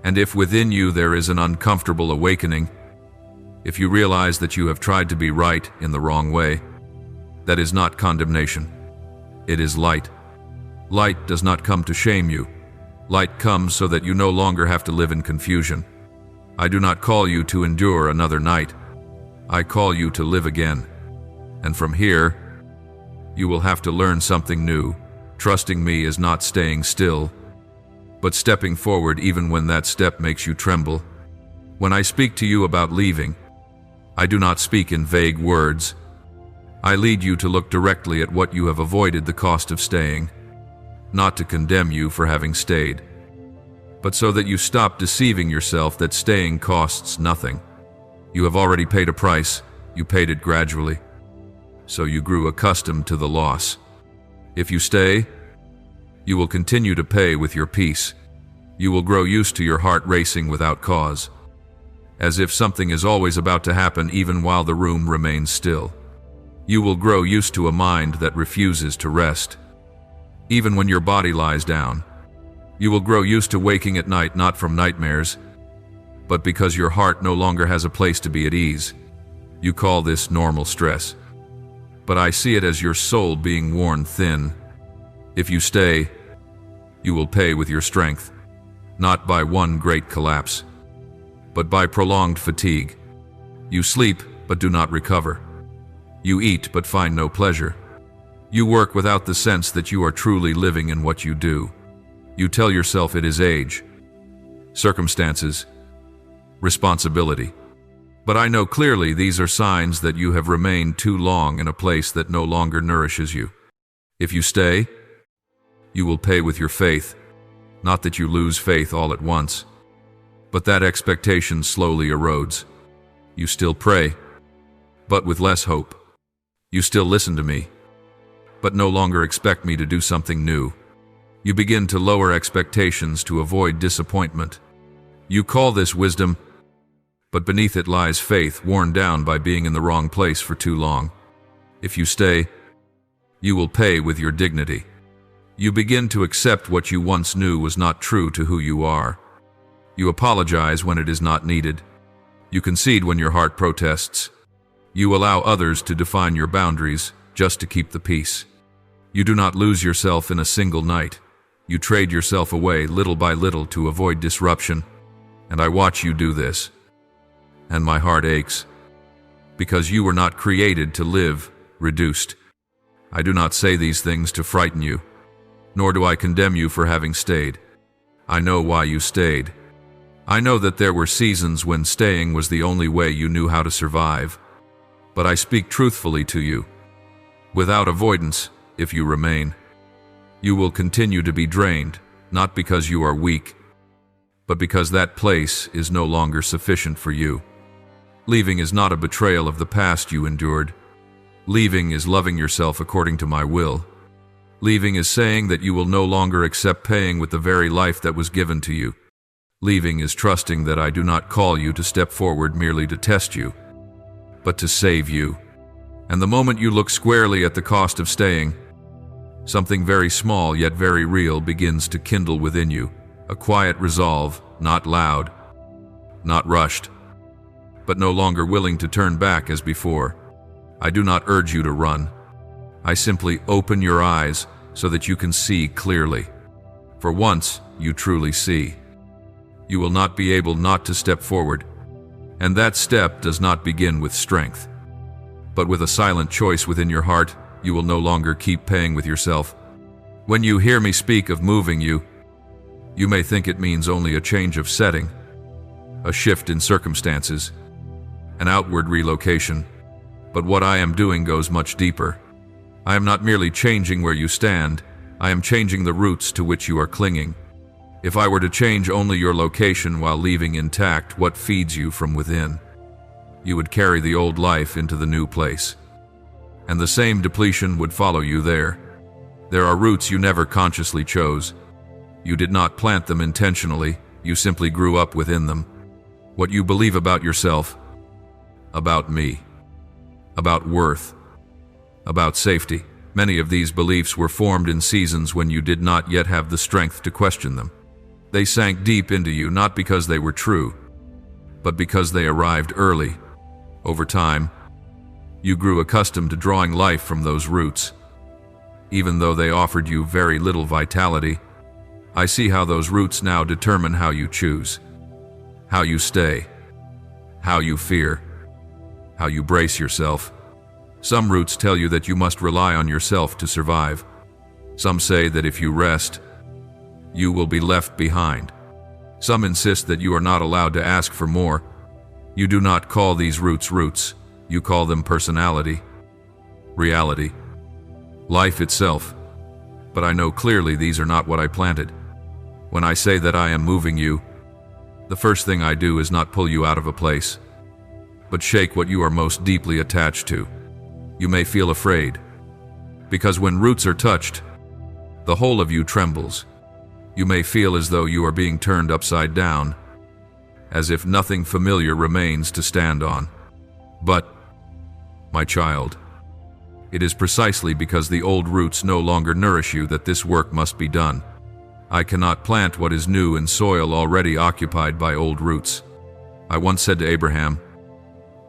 S1: And if within you there is an uncomfortable awakening, if you realize that you have tried to be right in the wrong way, that is not condemnation. It is light. Light does not come to shame you. Light comes so that you no longer have to live in confusion. I do not call you to endure another night. I call you to live again. And from here, you will have to learn something new. Trusting me is not staying still, but stepping forward even when that step makes you tremble. When I speak to you about leaving, I do not speak in vague words. I lead you to look directly at what you have avoided the cost of staying, not to condemn you for having stayed, but so that you stop deceiving yourself that staying costs nothing. You have already paid a price. You paid it gradually, so you grew accustomed to the loss. If you stay, you will continue to pay with your peace. You will grow used to your heart racing without cause, as if something is always about to happen even while the room remains still. You will grow used to a mind that refuses to rest, even when your body lies down. You will grow used to waking at night not from nightmares, but because your heart no longer has a place to be at ease. You call this normal stress, but I see it as your soul being worn thin. If you stay, you will pay with your strength, not by one great collapse, but by prolonged fatigue. You sleep, but do not recover. You eat, but find no pleasure. You work without the sense that you are truly living in what you do. You tell yourself it is age, circumstances, responsibility. But I know clearly these are signs that you have remained too long in a place that no longer nourishes you. If you stay, you will pay with your faith. Not that you lose faith all at once, but that expectation slowly erodes. You still pray, but with less hope. You still listen to me, but no longer expect me to do something new. You begin to lower expectations to avoid disappointment. You call this wisdom, but beneath it lies faith worn down by being in the wrong place for too long. If you stay, you will pay with your dignity. You begin to accept what you once knew was not true to who you are. You apologize when it is not needed. You concede when your heart protests. You allow others to define your boundaries just to keep the peace. You do not lose yourself in a single night. You trade yourself away little by little to avoid disruption, and I watch you do this. And my heart aches, because you were not created to live reduced. I do not say these things to frighten you, nor do I condemn you for having stayed. I know why you stayed. I know that there were seasons when staying was the only way you knew how to survive. But I speak truthfully to you. Without avoidance, if you remain, you will continue to be drained, not because you are weak, but because that place is no longer sufficient for you. Leaving is not a betrayal of the past you endured. Leaving is loving yourself according to my will. Leaving is saying that you will no longer accept paying with the very life that was given to you. Leaving is trusting that I do not call you to step forward merely to test you, but to save you. And the moment you look squarely at the cost of staying, something very small yet very real begins to kindle within you, a quiet resolve, not loud, not rushed, but no longer willing to turn back as before. I do not urge you to run. I simply open your eyes so that you can see clearly. For once, you truly see. You will not be able not to step forward, and that step does not begin with strength, but with a silent choice within your heart. You will no longer keep paying with yourself. When you hear me speak of moving you, you may think it means only a change of setting, a shift in circumstances, an outward relocation. But what I am doing goes much deeper. I am not merely changing where you stand, I am changing the roots to which you are clinging. If I were to change only your location while leaving intact what feeds you from within, you would carry the old life into the new place, and the same depletion would follow you there. There are roots you never consciously chose. You did not plant them intentionally, you simply grew up within them. What you believe about yourself, about me, about worth, about safety, many of these beliefs were formed in seasons when you did not yet have the strength to question them. They sank deep into you not because they were true, but because they arrived early. Over time, you grew accustomed to drawing life from those roots. Even though they offered you very little vitality, I see how those roots now determine how you choose, how you stay, how you fear, how you brace yourself. Some roots tell you that you must rely on yourself to survive. Some say that if you rest, you will be left behind. Some insist that you are not allowed to ask for more. You do not call these roots roots. You call them personality, reality, life itself. But I know clearly these are not what I planted. When I say that I am moving you, the first thing I do is not pull you out of a place, but shake what you are most deeply attached to. You may feel afraid, because when roots are touched, the whole of you trembles. You may feel as though you are being turned upside down, as if nothing familiar remains to stand on. But, my child, it is precisely because the old roots no longer nourish you that this work must be done. I cannot plant what is new in soil already occupied by old roots. I once said to Abraham,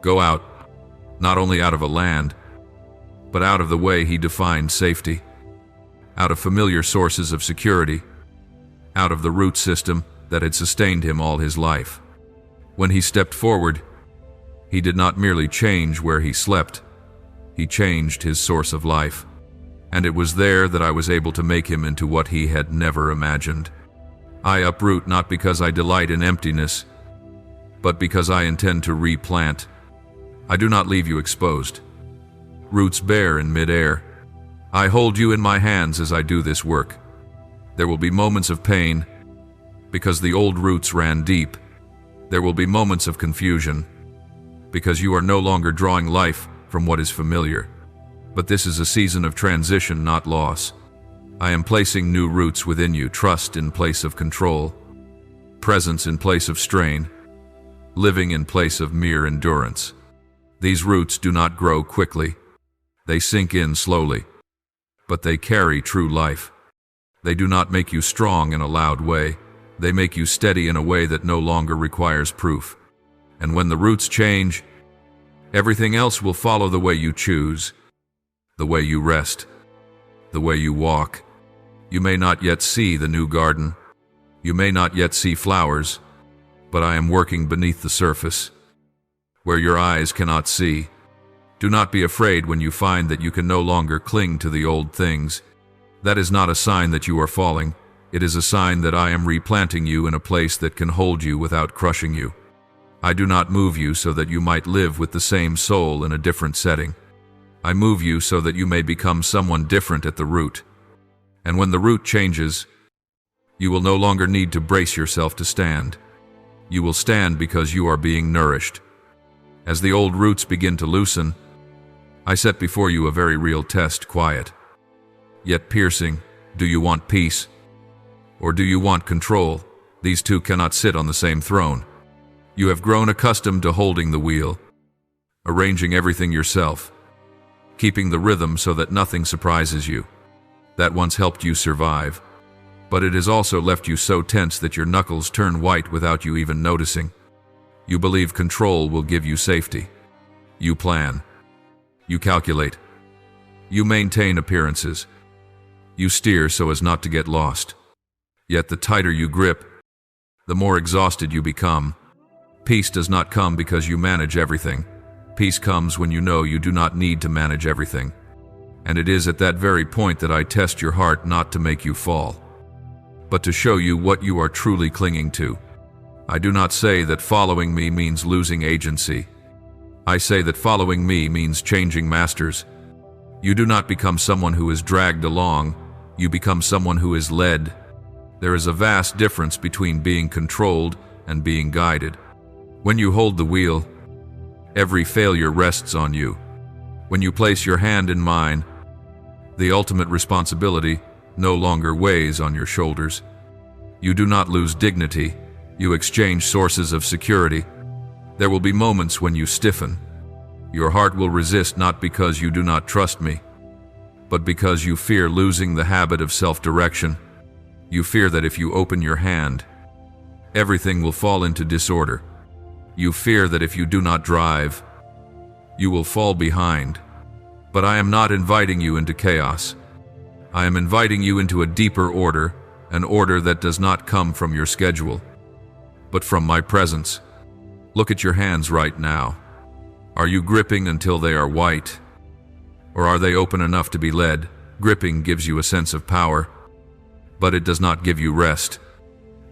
S1: "Go out, not only out of a land, but out of the way he defined safety, out of familiar sources of security, out of the root system that had sustained him all his life." When he stepped forward, he did not merely change where he slept, he changed his source of life. And it was there that I was able to make him into what he had never imagined. I uproot not because I delight in emptiness, but because I intend to replant. I do not leave you exposed, roots bare in midair. I hold you in my hands as I do this work. There will be moments of pain, because the old roots ran deep. There will be moments of confusion, because you are no longer drawing life from what is familiar. But this is a season of transition, not loss. I am placing new roots within you, trust in place of control, presence in place of strain, living in place of mere endurance. These roots do not grow quickly. They sink in slowly, but they carry true life. They do not make you strong in a loud way. They make you steady in a way that no longer requires proof. And when the roots change, everything else will follow the way you choose, the way you rest, the way you walk. You may not yet see the new garden. You may not yet see flowers, but I am working beneath the surface, where your eyes cannot see. Do not be afraid when you find that you can no longer cling to the old things. That is not a sign that you are falling. It is a sign that I am replanting you in a place that can hold you without crushing you. I do not move you so that you might live with the same soul in a different setting. I move you so that you may become someone different at the root. And when the root changes, you will no longer need to brace yourself to stand. You will stand because you are being nourished. As the old roots begin to loosen, I set before you a very real test, quiet, yet piercing. Do you want peace? Or do you want control? These two cannot sit on the same throne. You have grown accustomed to holding the wheel, arranging everything yourself, keeping the rhythm so that nothing surprises you. That once helped you survive, but it has also left you so tense that your knuckles turn white without you even noticing. You believe control will give you safety. You plan. You calculate. You maintain appearances. You steer so as not to get lost. Yet the tighter you grip, the more exhausted you become. Peace does not come because you manage everything. Peace comes when you know you do not need to manage everything. And it is at that very point that I test your heart, not to make you fall, but to show you what you are truly clinging to. I do not say that following me means losing agency. I say that following me means changing masters. You do not become someone who is dragged along, you become someone who is led. There is a vast difference between being controlled and being guided. When you hold the wheel, every failure rests on you. When you place your hand in mine, the ultimate responsibility no longer weighs on your shoulders. You do not lose dignity, you exchange sources of security. There will be moments when you stiffen. Your heart will resist, not because you do not trust me, but because you fear losing the habit of self-direction. You fear that if you open your hand, everything will fall into disorder. You fear that if you do not drive, you will fall behind. But I am not inviting you into chaos. I am inviting you into a deeper order, an order that does not come from your schedule, but from my presence. Look at your hands right now. Are you gripping until they are white? Or are they open enough to be led? Gripping gives you a sense of power, but it does not give you rest.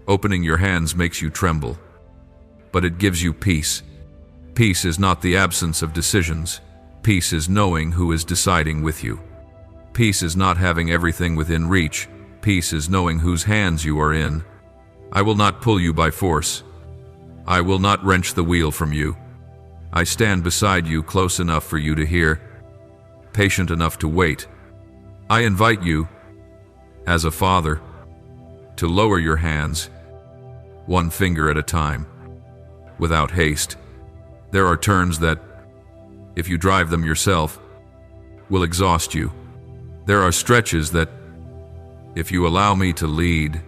S1: Opening your hands makes you tremble, but it gives you peace. Peace is not the absence of decisions. Peace is knowing who is deciding with you. Peace is not having everything within reach. Peace is knowing whose hands you are in. I will not pull you by force. I will not wrench the wheel from you. I stand beside you, close enough for you to hear, patient enough to wait. I invite you, as a father, to lower your hands, one finger at a time, without haste. There are turns that, if you drive them yourself, will exhaust you. There are stretches that, if you allow me to lead,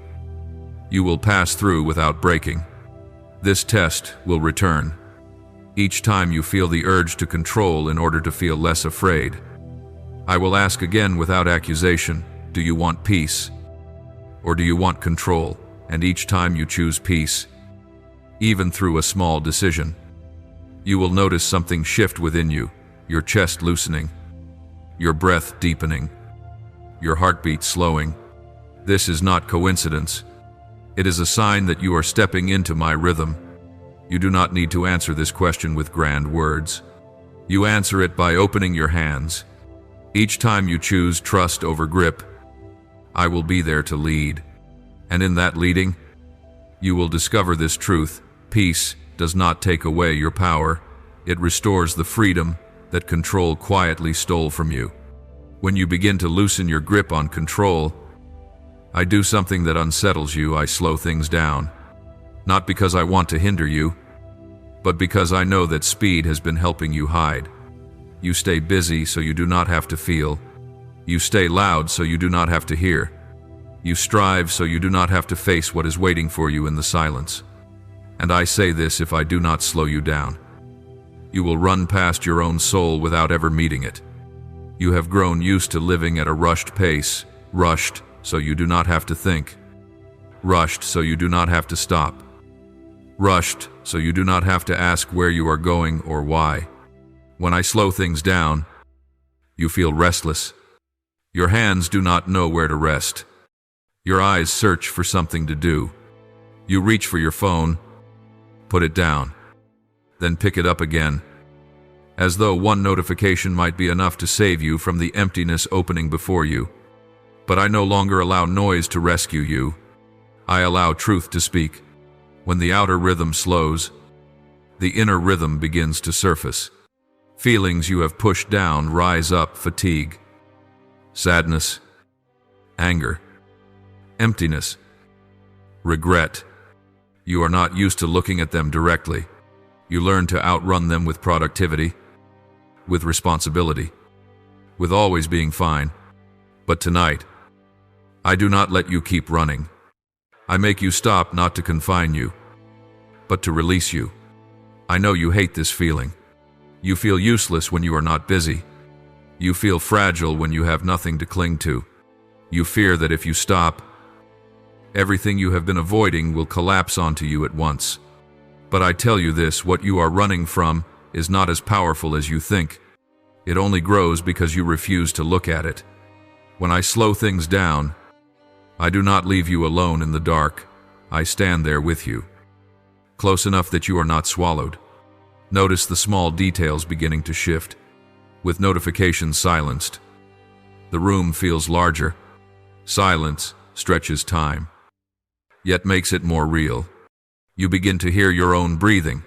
S1: you will pass through without breaking. This test will return each time you feel the urge to control in order to feel less afraid. I will ask again without accusation, do you want peace? Or do you want control? And each time you choose peace, even through a small decision, you will notice something shift within you, your chest loosening, your breath deepening, your heartbeat slowing. This is not coincidence. It is a sign that you are stepping into my rhythm. You do not need to answer this question with grand words. You answer it by opening your hands. Each time you choose trust over grip, I will be there to lead. And in that leading, you will discover this truth. Peace does not take away your power. It restores the freedom that control quietly stole from you. When you begin to loosen your grip on control, I do something that unsettles you. I slow things down. Not because I want to hinder you, but because I know that speed has been helping you hide. You stay busy so you do not have to feel. You stay loud so you do not have to hear. You strive so you do not have to face what is waiting for you in the silence. And I say this: if I do not slow you down, you will run past your own soul without ever meeting it. You have grown used to living at a rushed pace, rushed so you do not have to think. Rushed, so you do not have to stop. Rushed, so you do not have to ask where you are going or why. When I slow things down, you feel restless. Your hands do not know where to rest. Your eyes search for something to do. You reach for your phone, put it down, then pick it up again, as though one notification might be enough to save you from the emptiness opening before you. But I no longer allow noise to rescue you. I allow truth to speak. When the outer rhythm slows, the inner rhythm begins to surface. Feelings you have pushed down rise up: fatigue, sadness, anger, emptiness, regret. You are not used to looking at them directly. You learn to outrun them with productivity, with responsibility, with always being fine. But tonight, I do not let you keep running. I make you stop, not to confine you, but to release you. I know you hate this feeling. You feel useless when you are not busy. You feel fragile when you have nothing to cling to. You fear that if you stop, everything you have been avoiding will collapse onto you at once. But I tell you this: what you are running from is not as powerful as you think. It only grows because you refuse to look at it. When I slow things down, I do not leave you alone in the dark. I stand there with you, close enough that you are not swallowed. Notice the small details beginning to shift. With notifications silenced, the room feels larger. Silence stretches time, yet makes it more real. You begin to hear your own breathing.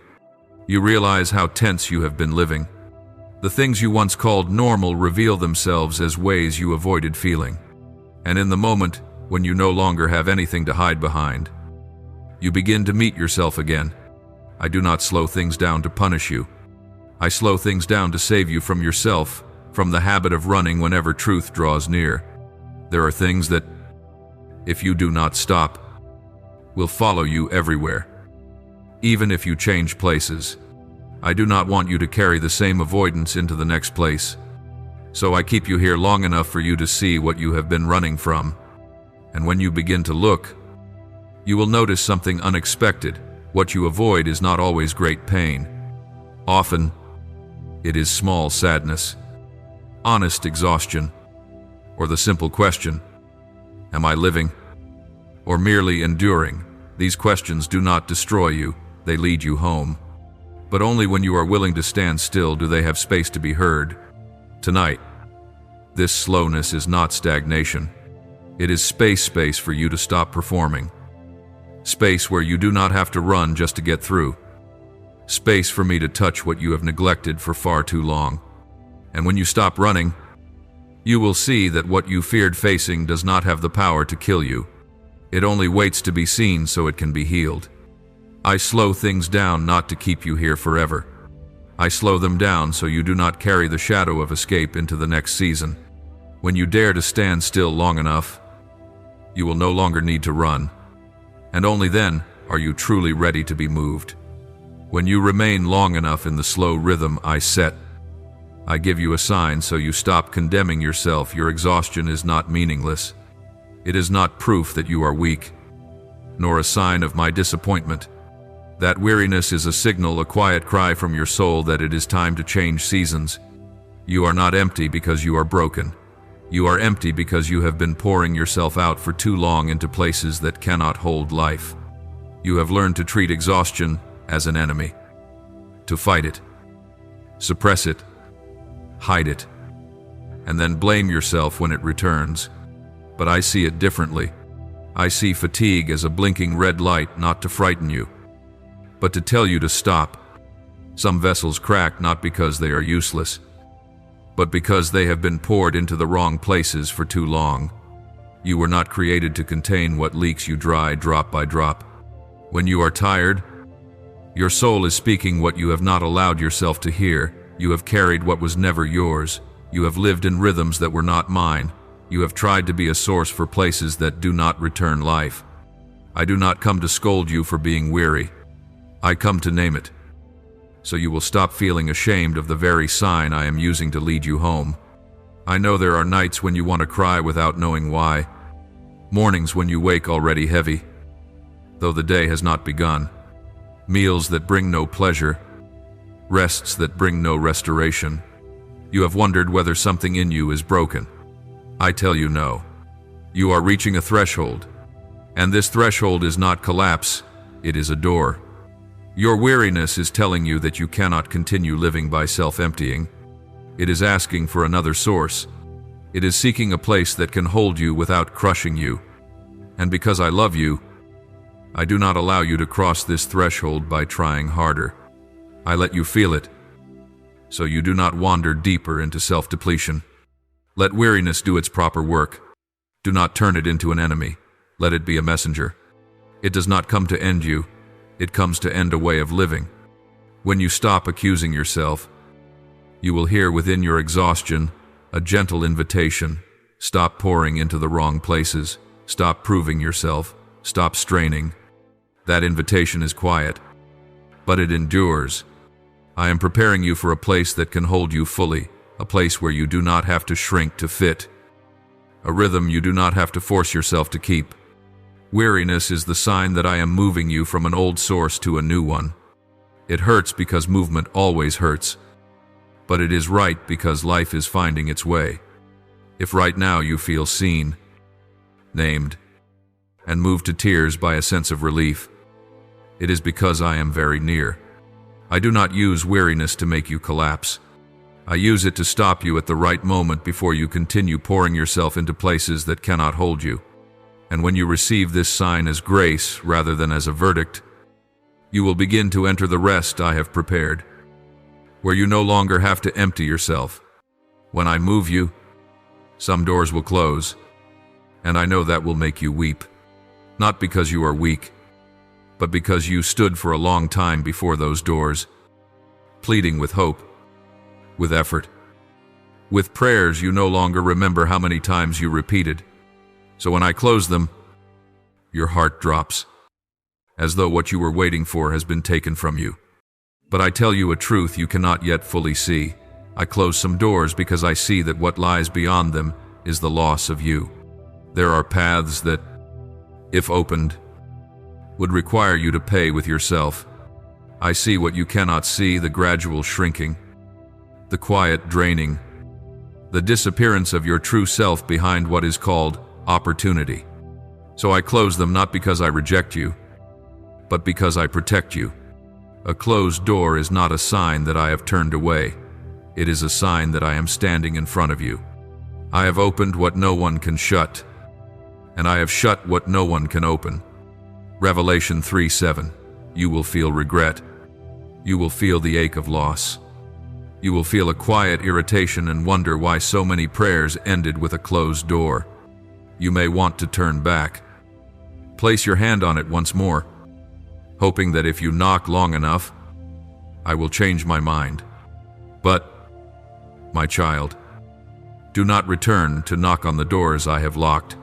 S1: You realize how tense you have been living. The things you once called normal reveal themselves as ways you avoided feeling. And in the moment when you no longer have anything to hide behind, you begin to meet yourself again. I do not slow things down to punish you. I slow things down to save you from yourself, from the habit of running whenever truth draws near. There are things that, if you do not stop, will follow you everywhere. Even if you change places, I do not want you to carry the same avoidance into the next place. So I keep you here long enough for you to see what you have been running from. And when you begin to look, you will notice something unexpected. What you avoid is not always great pain. Often, it is small sadness, honest exhaustion, or the simple question, am I living, or merely enduring? These questions do not destroy you, they lead you home. But only when you are willing to stand still do they have space to be heard. Tonight, this slowness is not stagnation. It is space for you to stop performing. Space where you do not have to run just to get through. Space for me to touch what you have neglected for far too long. And when you stop running, you will see that what you feared facing does not have the power to kill you. It only waits to be seen so it can be healed. I slow things down not to keep you here forever. I slow them down so you do not carry the shadow of escape into the next season. When you dare to stand still long enough, you will no longer need to run. And only then are you truly ready to be moved. When you remain long enough in the slow rhythm I set, I give you a sign so you stop condemning yourself. Your exhaustion is not meaningless. It is not proof that you are weak, nor a sign of my disappointment. That weariness is a signal, a quiet cry from your soul that it is time to change seasons. You are not empty because you are broken. You are empty because you have been pouring yourself out for too long into places that cannot hold life. You have learned to treat exhaustion as an enemy, to fight it, suppress it, hide it, and then blame yourself when it returns. But I see it differently. I see fatigue as a blinking red light, not to frighten you, but to tell you to stop. Some vessels crack not because they are useless, but because they have been poured into the wrong places for too long. You were not created to contain what leaks you dry drop by drop. When you are tired, your soul is speaking what you have not allowed yourself to hear. You have carried what was never yours. You have lived in rhythms that were not mine. You have tried to be a source for places that do not return life. I do not come to scold you for being weary. I come to name it, so you will stop feeling ashamed of the very sign I am using to lead you home. I know there are nights when you want to cry without knowing why. Mornings when you wake already heavy, though the day has not begun. Meals that bring no pleasure, rests that bring no restoration. You have wondered whether something in you is broken. I tell you no. You are reaching a threshold, and this threshold is not collapse, it is a door. Your weariness is telling you that you cannot continue living by self-emptying. It is asking for another source. It is seeking a place that can hold you without crushing you. And because I love you, I do not allow you to cross this threshold by trying harder. I let you feel it, so you do not wander deeper into self-depletion. Let weariness do its proper work. Do not turn it into an enemy. Let it be a messenger. It does not come to end you. It comes to end a way of living. When you stop accusing yourself, you will hear within your exhaustion a gentle invitation. Stop pouring into the wrong places. Stop proving yourself. Stop straining. That invitation is quiet, but it endures. I am preparing you for a place that can hold you fully, a place where you do not have to shrink to fit, a rhythm you do not have to force yourself to keep. Weariness is the sign that I am moving you from an old source to a new one. It hurts because movement always hurts, but it is right because life is finding its way. If right now you feel seen, named, and moved to tears by a sense of relief, it is because I am very near. I do not use weariness to make you collapse. I use it to stop you at the right moment before you continue pouring yourself into places that cannot hold you. And when you receive this sign as grace rather than as a verdict, you will begin to enter the rest I have prepared, where you no longer have to empty yourself. When I move you, some doors will close, and I know that will make you weep, not because you are weak, but because you stood for a long time before those doors, pleading with hope, with effort, with prayers you no longer remember how many times you repeated. So when I close them, your heart drops, as though what you were waiting for has been taken from you. But I tell you a truth you cannot yet fully see. I close some doors because I see that what lies beyond them is the loss of you. There are paths that, if opened, would require you to pay with yourself. I see what you cannot see, the gradual shrinking, the quiet draining, the disappearance of your true self behind what is called opportunity. So I close them not because I reject you, but because I protect you. A closed door is not a sign that I have turned away. It is a sign that I am standing in front of you. I have opened what no one can shut, and I have shut what no one can open. Revelation 3:7. You will feel regret. You will feel the ache of loss. You will feel a quiet irritation and wonder why so many prayers ended with a closed door. You may want to turn back. Place your hand on it once more, hoping that if you knock long enough, I will change my mind. But, my child, do not return to knock on the doors I have locked,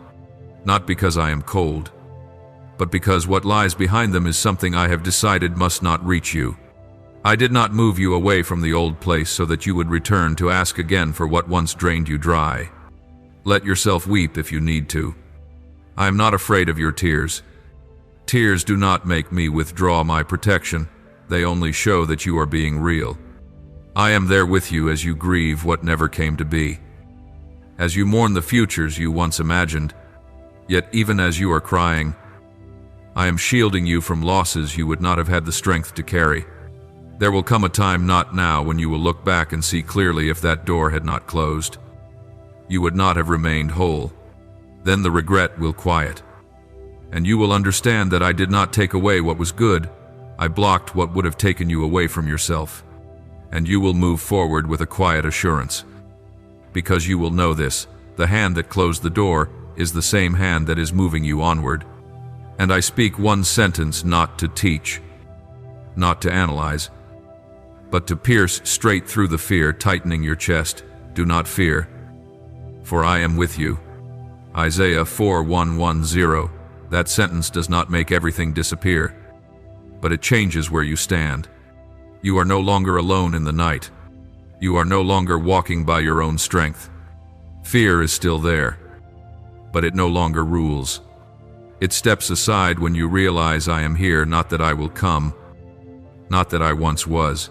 S1: not because I am cold, but because what lies behind them is something I have decided must not reach you. I did not move you away from the old place so that you would return to ask again for what once drained you dry. Let yourself weep if you need to. I am not afraid of your tears. Tears do not make me withdraw my protection. They only show that you are being real. I am there with you as you grieve what never came to be, as you mourn the futures you once imagined. Yet even as you are crying, I am shielding you from losses you would not have had the strength to carry. There will come a time, not now, when you will look back and see clearly if that door had not closed, you would not have remained whole. Then the regret will quiet, and you will understand that I did not take away what was good. I blocked what would have taken you away from yourself, and you will move forward with a quiet assurance. Because you will know this, the hand that closed the door is the same hand that is moving you onward. And I speak one sentence not to teach, not to analyze, but to pierce straight through the fear tightening your chest. Do not fear, for I am with you. Isaiah 4:110. That sentence does not make everything disappear, but it changes where you stand. You are no longer alone in the night. You are no longer walking by your own strength. Fear is still there, but it no longer rules. It steps aside when you realize I am here, not that I will come, not that I once was,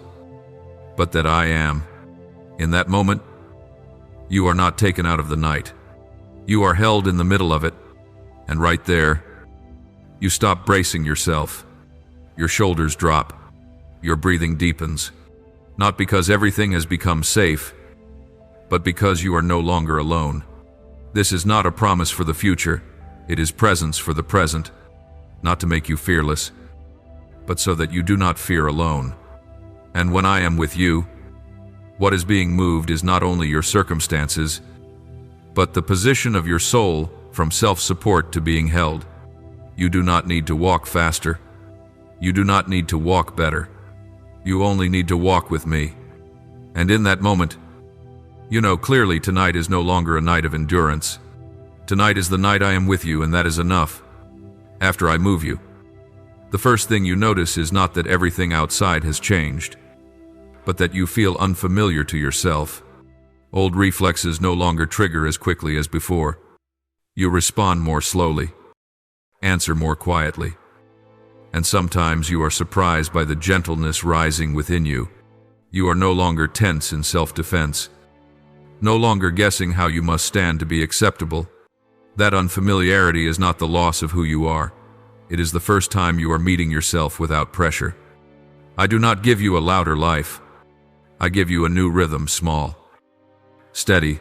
S1: but that I am. In that moment, you are not taken out of the night. You are held in the middle of it, and right there, you stop bracing yourself. Your shoulders drop. Your breathing deepens. Not because everything has become safe, but because you are no longer alone. This is not a promise for the future. It is presence for the present, not to make you fearless, but so that you do not fear alone. And when I am with you, what is being moved is not only your circumstances, but the position of your soul from self-support to being held. You do not need to walk faster. You do not need to walk better. You only need to walk with me. And in that moment, you know clearly tonight is no longer a night of endurance. Tonight is the night I am with you, and that is enough. After I move you, the first thing you notice is not that everything outside has changed, but that you feel unfamiliar to yourself. Old reflexes no longer trigger as quickly as before. You respond more slowly, answer more quietly, and sometimes you are surprised by the gentleness rising within you. You are no longer tense in self-defense, no longer guessing how you must stand to be acceptable. That unfamiliarity is not the loss of who you are. It is the first time you are meeting yourself without pressure. I do not give you a louder life. I give you a new rhythm, small, steady,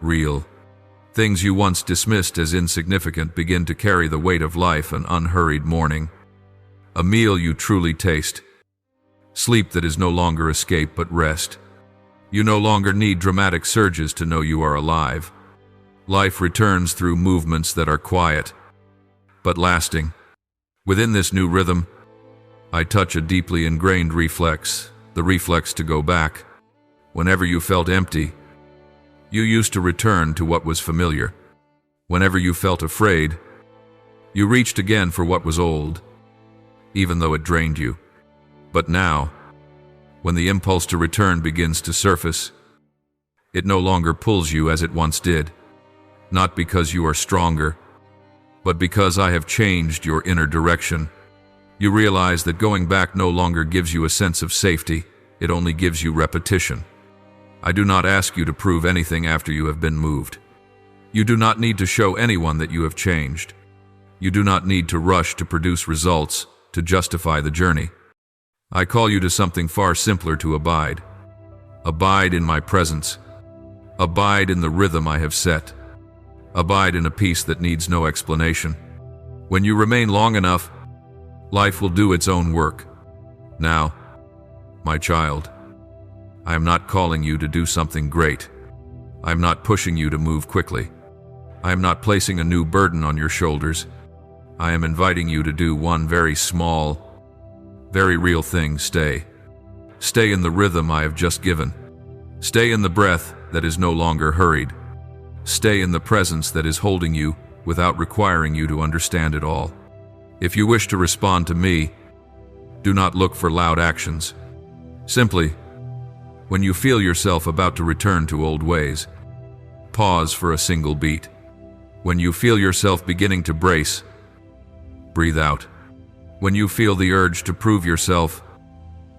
S1: real. Things you once dismissed as insignificant begin to carry the weight of life, an unhurried morning, a meal you truly taste, sleep that is no longer escape but rest. You no longer need dramatic surges to know you are alive. Life returns through movements that are quiet, but lasting. Within this new rhythm, I touch a deeply ingrained reflex, the reflex to go back. Whenever you felt empty, you used to return to what was familiar. Whenever you felt afraid, you reached again for what was old, even though it drained you. But now, when the impulse to return begins to surface, it no longer pulls you as it once did, not because you are stronger, but because I have changed your inner direction. You realize that going back no longer gives you a sense of safety, it only gives you repetition. I do not ask you to prove anything after you have been moved. You do not need to show anyone that you have changed. You do not need to rush to produce results to justify the journey. I call you to something far simpler: to abide. Abide in my presence. Abide in the rhythm I have set. Abide in a peace that needs no explanation. When you remain long enough, life will do its own work. Now, my child, I am not calling you to do something great. I am not pushing you to move quickly. I am not placing a new burden on your shoulders. I am inviting you to do one very small, very real thing: stay. Stay in the rhythm I have just given. Stay in the breath that is no longer hurried. Stay in the presence that is holding you without requiring you to understand it all. If you wish to respond to me, do not look for loud actions. Simply, when you feel yourself about to return to old ways, pause for a single beat. When you feel yourself beginning to brace, breathe out. When you feel the urge to prove yourself,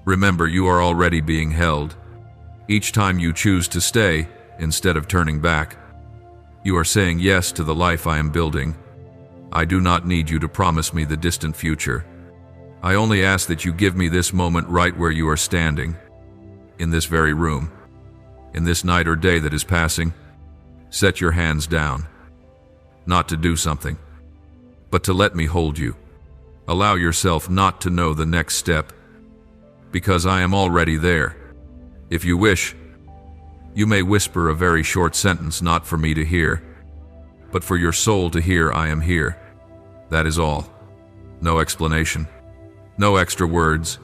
S1: remember you are already being held. Each time you choose to stay instead of turning back, you are saying yes to the life I am building. I do not need you to promise me the distant future. I only ask that you give me this moment right where you are standing, in this very room, in this night or day that is passing. Set your hands down, not to do something, but to let me hold you. Allow yourself not to know the next step, because I am already there. If you wish, you may whisper a very short sentence, not for me to hear, but for your soul to hear. I am here. That is all. No explanation. No extra words.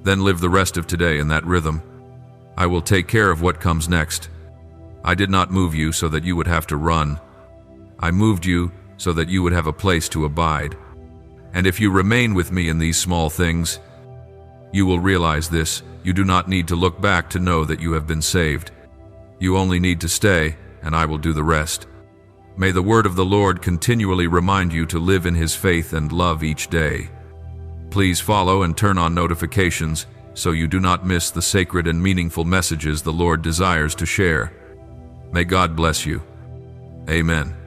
S1: Then live the rest of today in that rhythm. I will take care of what comes next. I did not move you so that you would have to run. I moved you so that you would have a place to abide. And if you remain with me in these small things, you will realize this: you do not need to look back to know that you have been saved. You only need to stay, and I will do the rest. May the word of the Lord continually remind you to live in His faith and love each day. Please follow and turn on notifications so you do not miss the sacred and meaningful messages the Lord desires to share. May God bless you. Amen.